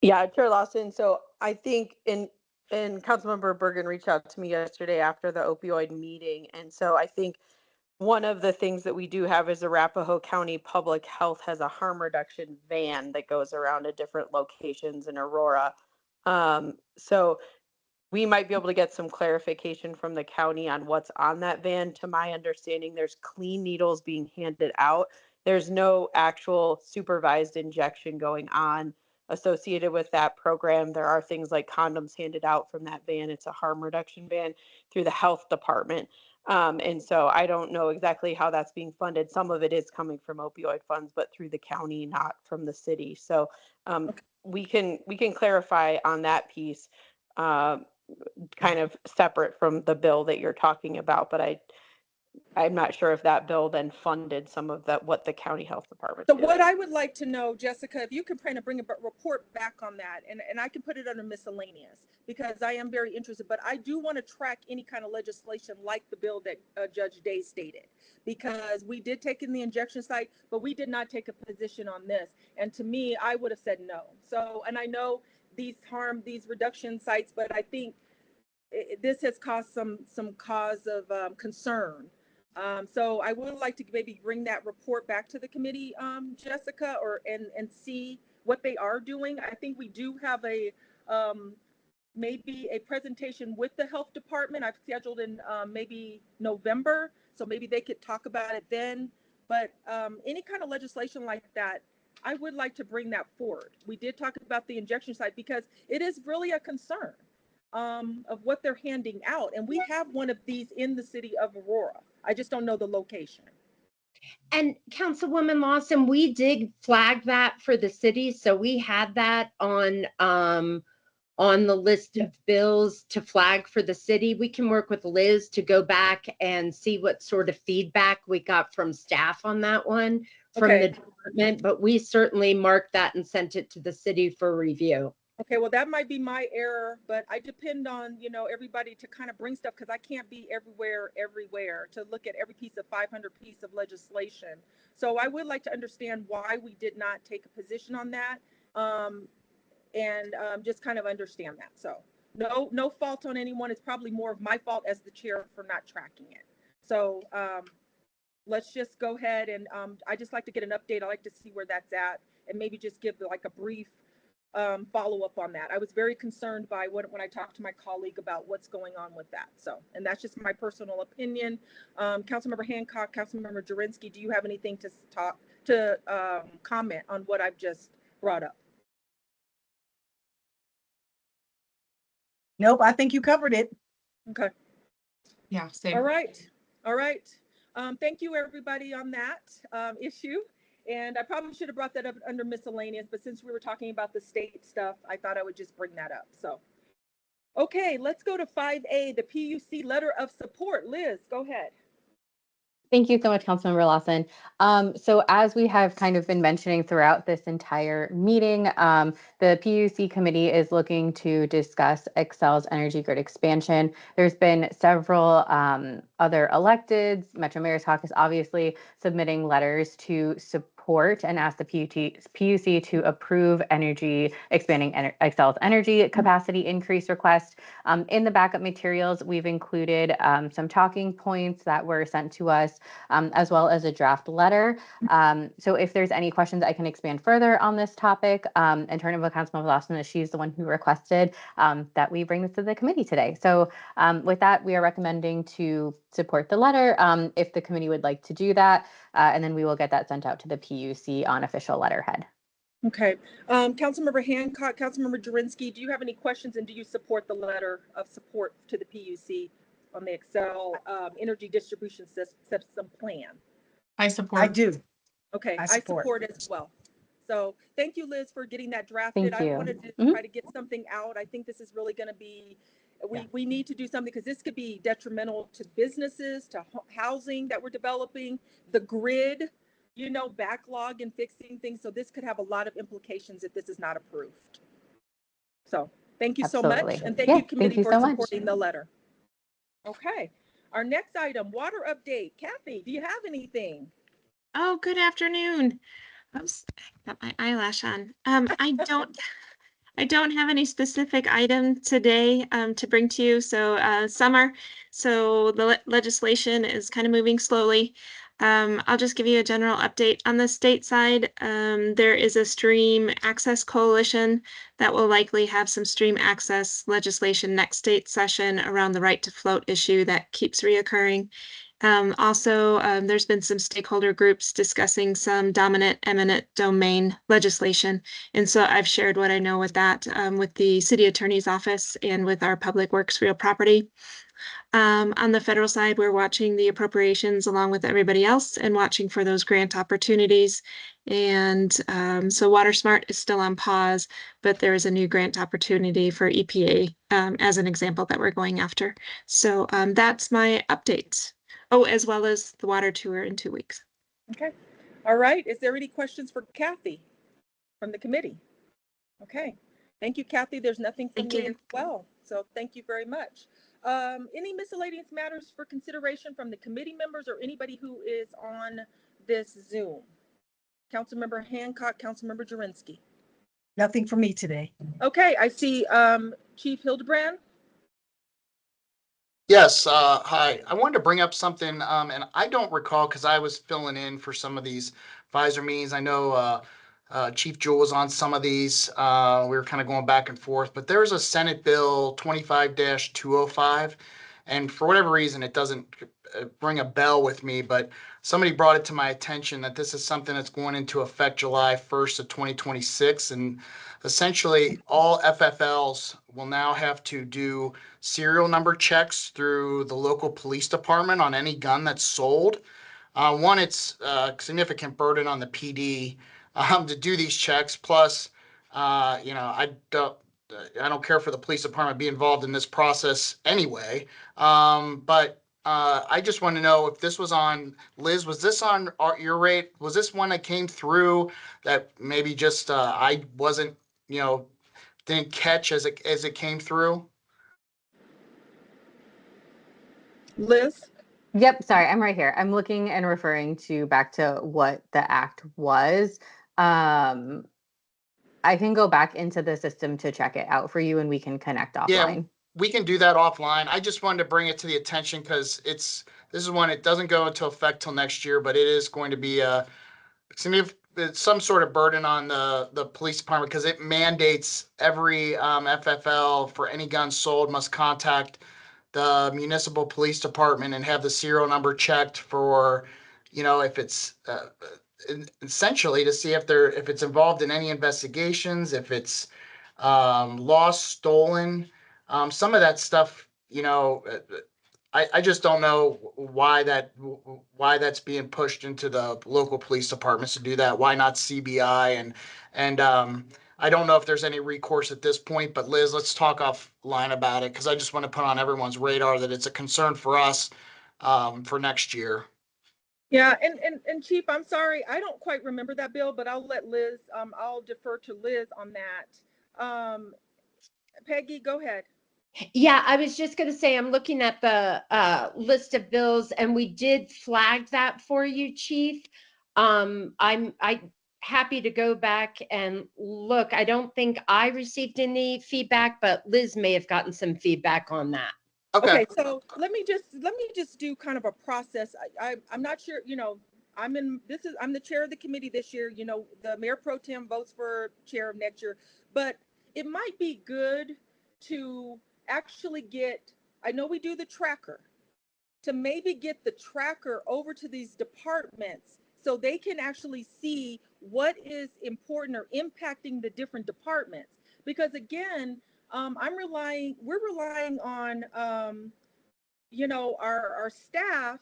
Speaker 10: Yeah, Chair Lawson. So I think and Councilmember Bergen reached out to me yesterday after the opioid meeting. And so I think one of the things that we do have is Arapahoe County Public Health has a harm reduction van that goes around to different locations in Aurora. So we might be able to get some clarification from the county on what's on that van. To my understanding, there's clean needles being handed out. There's no actual supervised injection going on associated with that program. There are things like condoms handed out from that van. It's a harm reduction van through the health department. And so I don't know exactly how that's being funded. Some of it is coming from opioid funds, but through the county, not from the city. So we can clarify on that piece. Kind of separate from the bill that you're talking about, but I'm not sure if that bill then funded some of that, what the county health department.
Speaker 1: So what I would like to know, Jessica, if you can kind of bring a report back on that, and I can put it under miscellaneous, because I am very interested, but I do want to track any kind of legislation like the bill that Judge Day stated, because we did take in the injection site, but we did not take a position on this. And to me, I would have said no. So, and I know these reduction sites, but I think this has caused some cause of concern. So I would like to maybe bring that report back to the committee, Jessica, and see what they are doing. I think we do have a maybe a presentation with the health department. I've scheduled in maybe November, so maybe they could talk about it then. But any kind of legislation like that, I would like to bring that forward. We did talk about the injection site because it is really a concern of what they're handing out. And we have one of these in the city of Aurora. I just don't know the location.
Speaker 7: And Councilwoman Lawson, we did flag that for the city. So we had that on the list of bills to flag for the city. We can work with Liz to go back and see what sort of feedback we got from staff on that one from the department, but we certainly marked that and sent it to the city for review.
Speaker 1: Okay, well, that might be my error, but I depend on, everybody to kind of bring stuff, because I can't be everywhere to look at every piece of 500 piece of legislation. So I would like to understand why we did not take a position on that, and just kind of understand that. So no fault on anyone. It's probably more of my fault as the chair for not tracking it. So let's just go ahead and I just like to get an update. I like to see where that's at, and maybe just give like a brief follow up on that. I was very concerned by when I talked to my colleague about what's going on with that. So, and that's just my personal opinion. Councilmember Hancock, Councilmember Jurinsky, do you have anything to comment on what I've just brought up?
Speaker 5: Nope, I think you covered it.
Speaker 1: Okay.
Speaker 3: Yeah, same.
Speaker 1: All right. Thank you, everybody, on that issue. And I probably should have brought that up under miscellaneous, but since we were talking about the state stuff, I thought I would just bring that up. So, okay, let's go to 5A, the PUC letter of support. Liz, go ahead.
Speaker 2: Thank you so much, Councilmember Lawson. So as we have kind of been mentioning throughout this entire meeting, the PUC committee is looking to discuss Excel's energy grid expansion. There's been several other electeds, Metro Mayor's Caucus, obviously submitting letters to support and ask the PUC to approve expanding Excel's energy capacity increase request. In the backup materials, we've included some talking points that were sent to us, as well as a draft letter. So if there's any questions, I can expand further on this topic and turn it over to Councilmember Lawson, as she's the one who requested that we bring this to the committee today. So with that, we are recommending to support the letter if the committee would like to do that, and then we will get that sent out to the PUC on official letterhead.
Speaker 1: Okay. Councilmember Hancock, Councilmember Jurinsky, do you have any questions, and do you support the letter of support to the PUC on the Excel energy distribution system plan?
Speaker 3: I support.
Speaker 5: I do.
Speaker 1: Okay, I support as well. So thank you, Liz, for getting that drafted.
Speaker 2: Thank you.
Speaker 1: I wanted to try to get something out. I think this is really going to be, we need to do something, because this could be detrimental to businesses, to housing that we're developing, the grid, backlog and fixing things. So this could have a lot of implications if this is not approved. So thank you so much. And thank you, committee, for supporting the letter. Okay. Our next item, water update. Kathy, do you have anything?
Speaker 11: Oh, good afternoon. Oops, got my eyelash on. I I don't have any specific item today to bring to you. So summer, so the legislation is kind of moving slowly. I'll just give you a general update. On the state side, there is a stream access coalition that will likely have some stream access legislation next state session around the right to float issue that keeps reoccurring. Also, there's been some stakeholder groups discussing some dominant eminent domain legislation. And so I've shared what I know with that with the city attorney's office and with our public works real property. On the federal side, we're watching the appropriations along with everybody else and watching for those grant opportunities. And so Water Smart is still on pause, but there is a new grant opportunity for EPA as an example that we're going after. So that's my update. Oh, as well as the water tour in 2 weeks.
Speaker 1: Okay. All right. Is there any questions for Kathy from the committee? Okay. Thank you, Kathy. There's nothing from me as well. So thank you very much. Any miscellaneous matters for consideration from the committee members or anybody who is on this Zoom? Councilmember Hancock, Councilmember Jurinsky.
Speaker 5: Nothing for me today.
Speaker 1: Okay, I see Chief Hildebrand.
Speaker 12: Yes, hi. I wanted to bring up something, and I don't recall because I was filling in for some of these advisor meetings. I know Chief Jewell was on some of these. We were kind of going back and forth, but there's a Senate Bill 25-205, and for whatever reason, it doesn't ring a bell with me, but somebody brought it to my attention that this is something that's going into effect July 1st of 2026, and essentially all FFLs will now have to do serial number checks through the local police department on any gun that's sold. One, it's a significant burden on the PD to do these checks. Plus, I don't care for the police department to be involved in this process anyway. But I just want to know if this was on, Liz, was this on your rate? Was this one that came through that maybe just I wasn't, didn't catch as it came through?
Speaker 1: Liz?
Speaker 2: Yep, sorry, I'm right here. I'm looking and referring to back to what the act was. I can go back into the system to check it out for you and we can connect offline.
Speaker 12: Yeah, we can do that offline. I just wanted to bring it to the attention because this is one, it doesn't go into effect till next year, but it is going to be some sort of burden on the police department because it mandates every FFL for any gun sold must contact the municipal police department and have the serial number checked for, if it's essentially to see if it's involved in any investigations, if it's lost, stolen, some of that stuff, I just don't know why that's being pushed into the local police departments to do that. Why not CBI? And I don't know if there's any recourse at this point, but Liz, let's talk offline about it because I just want to put on everyone's radar that it's a concern for us for next year.
Speaker 1: Yeah, and Chief, I'm sorry, I don't quite remember that bill, but I'll let Liz, I'll defer to Liz on that. Peggy, go ahead.
Speaker 7: Yeah, I was just going to say, I'm looking at the list of bills and we did flag that for you, Chief. I'm happy to go back and look. I don't think I received any feedback, but Liz may have gotten some feedback on that.
Speaker 1: Okay, so let me just do kind of a process. I'm not sure, I'm the chair of the committee this year. The mayor pro tem votes for chair of next year, but it might be good to actually I know we do the tracker, to maybe get the tracker over to these departments so they can actually see what is important or impacting the different departments. Because again, we're relying on, our staff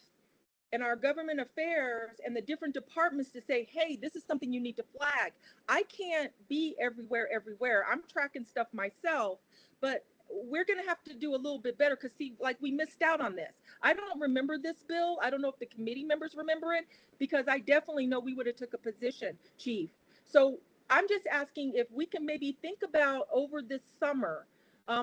Speaker 1: and our government affairs and the different departments to say, hey, this is something you need to flag. I can't be everywhere. I'm tracking stuff myself, but we're going to have to do a little bit better because we missed out on this. I don't remember this bill. I don't know if the committee members remember it because I definitely know we would have took a position, Chief. So I'm just asking if we can maybe think about over this summer,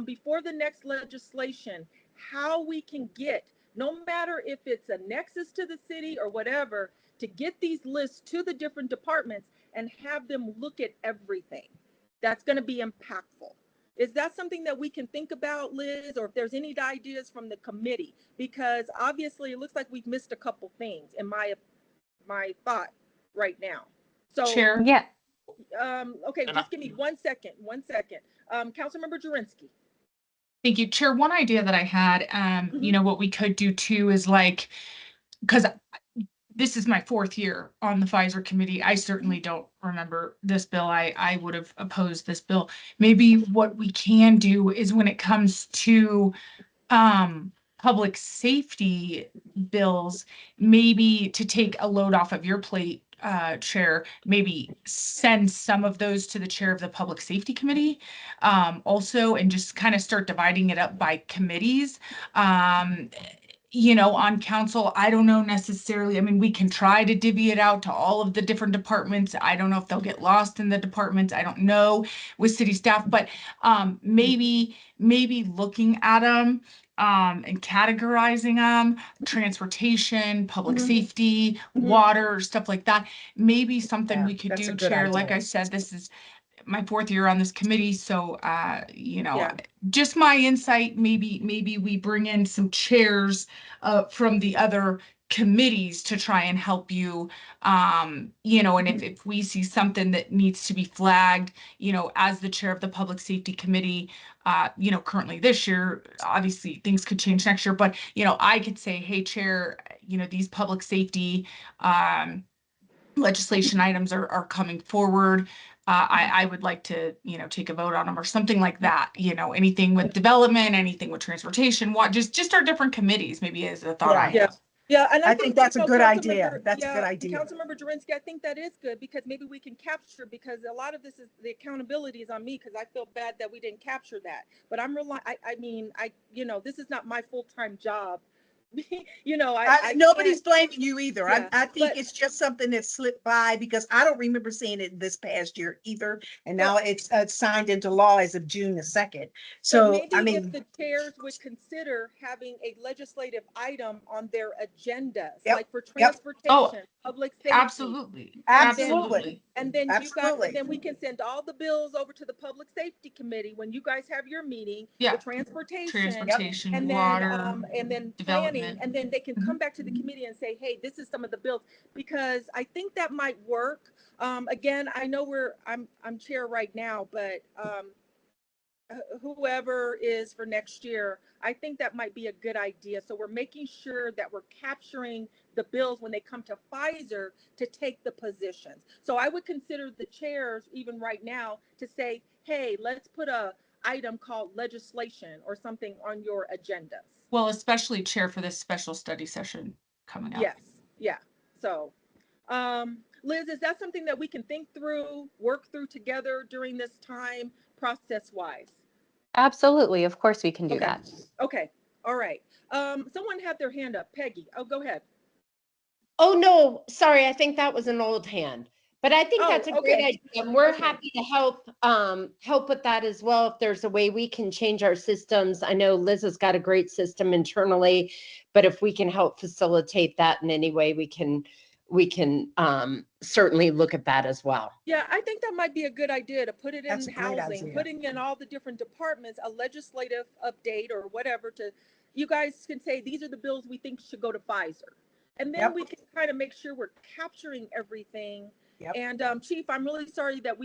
Speaker 1: before the next legislation, how we can get, no matter if it's a nexus to the city or whatever, to get these lists to the different departments and have them look at everything. that's going to be impactful. Is that something that we can think about, Liz, or if there's any ideas from the committee? Because obviously it looks like we've missed a couple things in my thought right now. So
Speaker 3: Chair.
Speaker 2: Yeah.
Speaker 1: Okay, just give me 1 second. Councilmember Jurinsky.
Speaker 3: Thank you, Chair. One idea that I had, you know, what we could do too is like, because this is my 4th year on the Pfizer committee. I certainly don't remember this bill. I would have opposed this bill. Maybe what we can do is when it comes to public safety bills, maybe to take a load off of your plate, Chair, maybe send some of those to the chair of the Public Safety Committee also, and just kind of start dividing it up by committees. You know, on council, I don't know necessarily. I mean, we can try to divvy it out to all of the different departments. I don't know if they'll get lost in the departments. I don't know with city staff, but maybe looking at them and categorizing them, transportation, public safety, water, stuff like that. Maybe something we could do, Chair. Like I said, this is my 4th year on this committee, so you know, just my insight. Maybe we bring in some chairs from the other committees to try and help you, you know, and if we see something that needs to be flagged, you know, as the chair of the Public Safety Committee, you know, currently this year, obviously things could change next year, but, you know, I could say, hey, Chair, you know, these public safety legislation items are coming forward. I would like to, you know, take a vote on them or something like that. You know, anything with development, anything with transportation, just our different committees, maybe as a thought I have.
Speaker 5: Yeah, and I think that's a good idea. That's a good idea.
Speaker 1: Councilmember Jurinsky, I think that is good because maybe we can capture, because a lot of this is the accountability is on me because I feel bad that we didn't capture that. But I'm relying. I mean, you know, this is not my full-time job. You know,
Speaker 5: nobody's blaming you either.
Speaker 1: Yeah,
Speaker 5: I think it's just something that slipped by because I don't remember seeing it this past year either. And now it's signed into law as of June the 2nd. So
Speaker 1: maybe
Speaker 5: I mean,
Speaker 1: if the chairs would consider having a legislative item on their agendas,
Speaker 5: Yep,
Speaker 1: like for
Speaker 5: yep.
Speaker 1: transportation, public safety.
Speaker 3: Absolutely.
Speaker 1: And then you guys, and then we can send all the bills over to the Public Safety Committee when you guys have your meeting. The transportation, and
Speaker 3: water,
Speaker 1: and then planning, and then they can come back to the committee and say, hey, this is some of the bills, because I think that might work. Again, I know I'm chair right now, but whoever is for next year, I think that might be a good idea. So we're making sure that we're capturing the bills when they come to Pfizer to take the positions. So I would consider the chairs even right now to say, hey, let's put a item called legislation or something on your agendas.
Speaker 3: Well, especially chair for this special study session coming up.
Speaker 1: Yes. Yeah. So, Liz, is that something that we can think through, work through together during this time, process-wise?
Speaker 2: Absolutely. Of course we can do that.
Speaker 1: Okay. All right. Someone had their hand up. Peggy. Oh, go ahead.
Speaker 7: Oh, no, sorry. I think that was an old hand. But I think that's a great idea. And we're happy to help with that as well. If there's a way we can change our systems. I know Liz has got a great system internally, but if we can help facilitate that in any way, we can certainly look at that as well.
Speaker 1: Yeah, I think that might be a good idea to put it in housing, putting in all the different departments, a legislative update or whatever you guys can say, these are the bills we think should go to Pfizer. And then we can kind of make sure we're capturing everything. And Chief, I'm really sorry that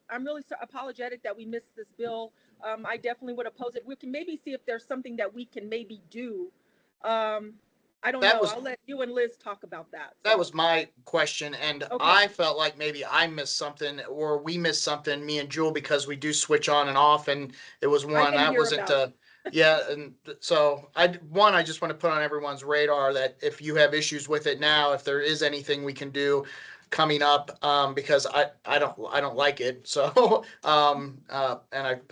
Speaker 1: I'm really apologetic that we missed this bill. I definitely would oppose it. We can maybe see if there's something that we can maybe do. I don't know. I'll let you and Liz talk about that.
Speaker 12: That was my question. And I felt like maybe I missed something or we missed something, me and Jewel, because we do switch on and off, and it was one that wasn't yeah. And so I just want to put on everyone's radar that if you have issues with it now, if there is anything we can do coming up, because I don't like it. So and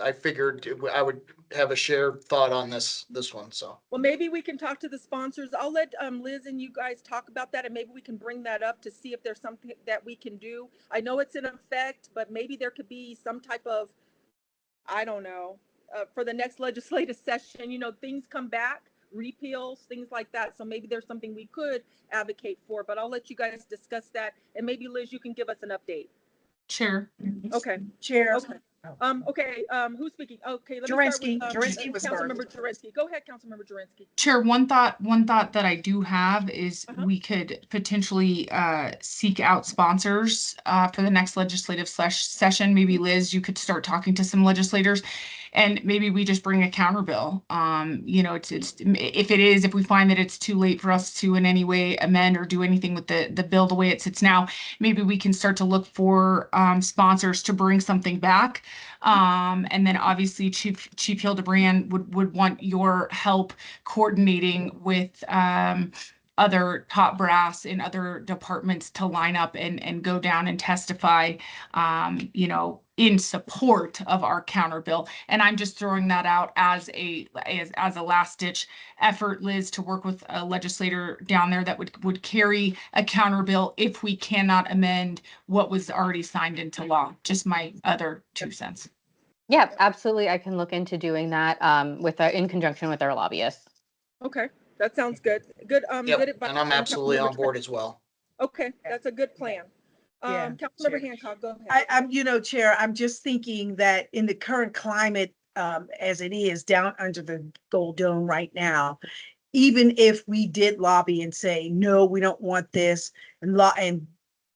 Speaker 12: I figured I would have a shared thought on this one. So
Speaker 1: well, maybe we can talk to the sponsors. I'll let Liz and you guys talk about that, and maybe we can bring that up to see if there's something that we can do. I know it's in effect, but maybe there could be some type of, I don't know, for the next legislative session, you know, things come back, repeals, things like that. So maybe there's something we could advocate for, but I'll let you guys discuss that. And maybe Liz, you can give us an update.
Speaker 3: Chair.
Speaker 1: Okay,
Speaker 5: Chair.
Speaker 1: okay. Who's speaking? Okay, let me
Speaker 5: Jurinsky.
Speaker 1: start with
Speaker 5: Jurinsky was first.
Speaker 1: Councilmember Jurinsky. Go ahead, Councilmember Jurinsky.
Speaker 3: Chair, one thought that I do have is we could potentially seek out sponsors for the next legislative session. Maybe Liz, you could start talking to some legislators, and maybe we just bring a counter bill. You know, it's if we find that it's too late for us to in any way amend or do anything with the bill the way it sits now, maybe we can start to look for sponsors to bring something back. And then obviously Chief Hildebrand would want your help coordinating with other top brass in other departments to line up and go down and testify, you know, in support of our counter bill. And I'm just throwing that out as a last ditch effort, Liz, to work with a legislator down there that would carry a counter bill if we cannot amend what was already signed into law. Just my other 2 cents.
Speaker 2: Yeah, absolutely. I can look into doing that in conjunction with our lobbyists.
Speaker 1: Okay, that sounds good. Good,
Speaker 12: Yep,
Speaker 1: good advice.
Speaker 12: and I'm absolutely on board as well.
Speaker 1: Okay, that's a good plan.
Speaker 5: Yeah,
Speaker 1: Councilmember
Speaker 5: Chair.
Speaker 1: Hancock, go ahead.
Speaker 5: I'm, Chair, I'm just thinking that in the current climate, as it is down under the gold dome right now, even if we did lobby and say, no, we don't want this and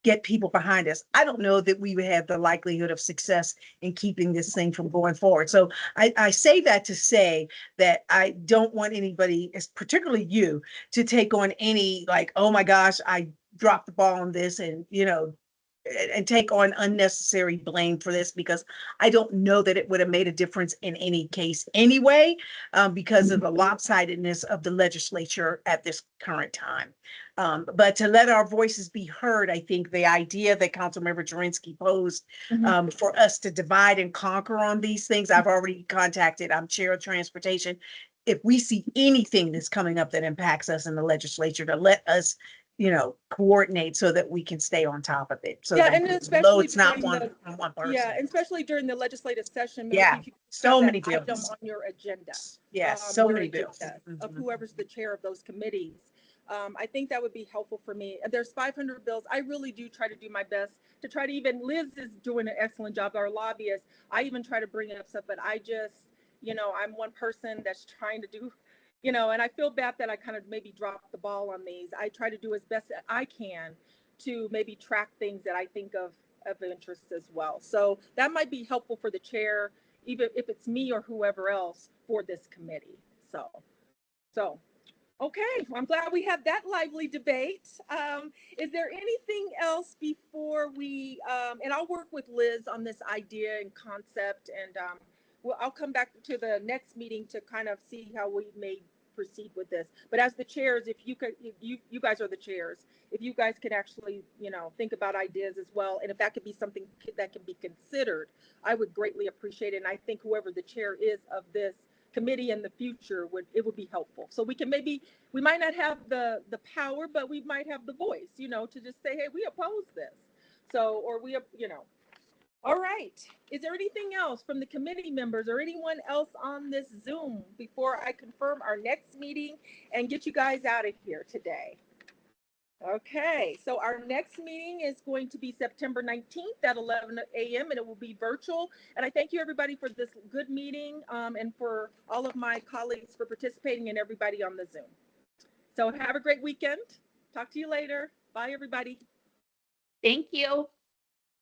Speaker 5: get people behind us, I don't know that we would have the likelihood of success in keeping this thing from going forward. So I say that to say that I don't want anybody, particularly you, to take on any like, oh my gosh, I dropped the ball on this and, and take on unnecessary blame for this, because I don't know that it would have made a difference in any case anyway, because of the lopsidedness of the legislature at this current time. But to let our voices be heard, I think the idea that Councilmember Jurinsky posed for us to divide and conquer on these things, I've already contacted, I'm chair of transportation. If we see anything that's coming up that impacts us in the legislature, to let us coordinate so that we can stay on top of it. So
Speaker 1: yeah, and especially
Speaker 5: it's not
Speaker 1: during
Speaker 5: one person.
Speaker 1: Yeah, and especially during the legislative session. Maybe
Speaker 5: Yeah,
Speaker 1: if you
Speaker 5: so
Speaker 1: have
Speaker 5: many
Speaker 1: that item
Speaker 5: bills.
Speaker 1: on your agenda.
Speaker 5: Yes, so
Speaker 1: your
Speaker 5: many bills.
Speaker 1: agenda of whoever's the chair of those committees. I think that would be helpful for me. There's 500 bills. I really do try to do my best to try to even, Liz is doing an excellent job, our lobbyist. I even try to bring up stuff, but I just, I'm one person that's trying to do, and I feel bad that I kind of maybe dropped the ball on these. I try to do as best as I can to maybe track things that I think of interest as well. So that might be helpful for the chair, even if it's me or whoever else for this committee. So, okay, I'm glad we had that lively debate. Is there anything else before we, and I'll work with Liz on this idea and concept, and I'll come back to the next meeting to kind of see how we may proceed with this. But as the chairs, if you could, you guys are the chairs, if you guys could actually, think about ideas as well, and if that could be something that can be considered, I would greatly appreciate it. And I think whoever the chair is of this committee in the future would be helpful. So we can we might not have the power, but we might have the voice, to just say, hey, we oppose this. So, or we, all right. Is there anything else from the committee members or anyone else on this Zoom before I confirm our next meeting and get you guys out of here today? Okay, so our next meeting is going to be September 19th at 11 a.m. and it will be virtual. And I thank you everybody for this good meeting and for all of my colleagues for participating and everybody on the Zoom. So have a great weekend. Talk to you later. Bye, everybody.
Speaker 8: Thank you.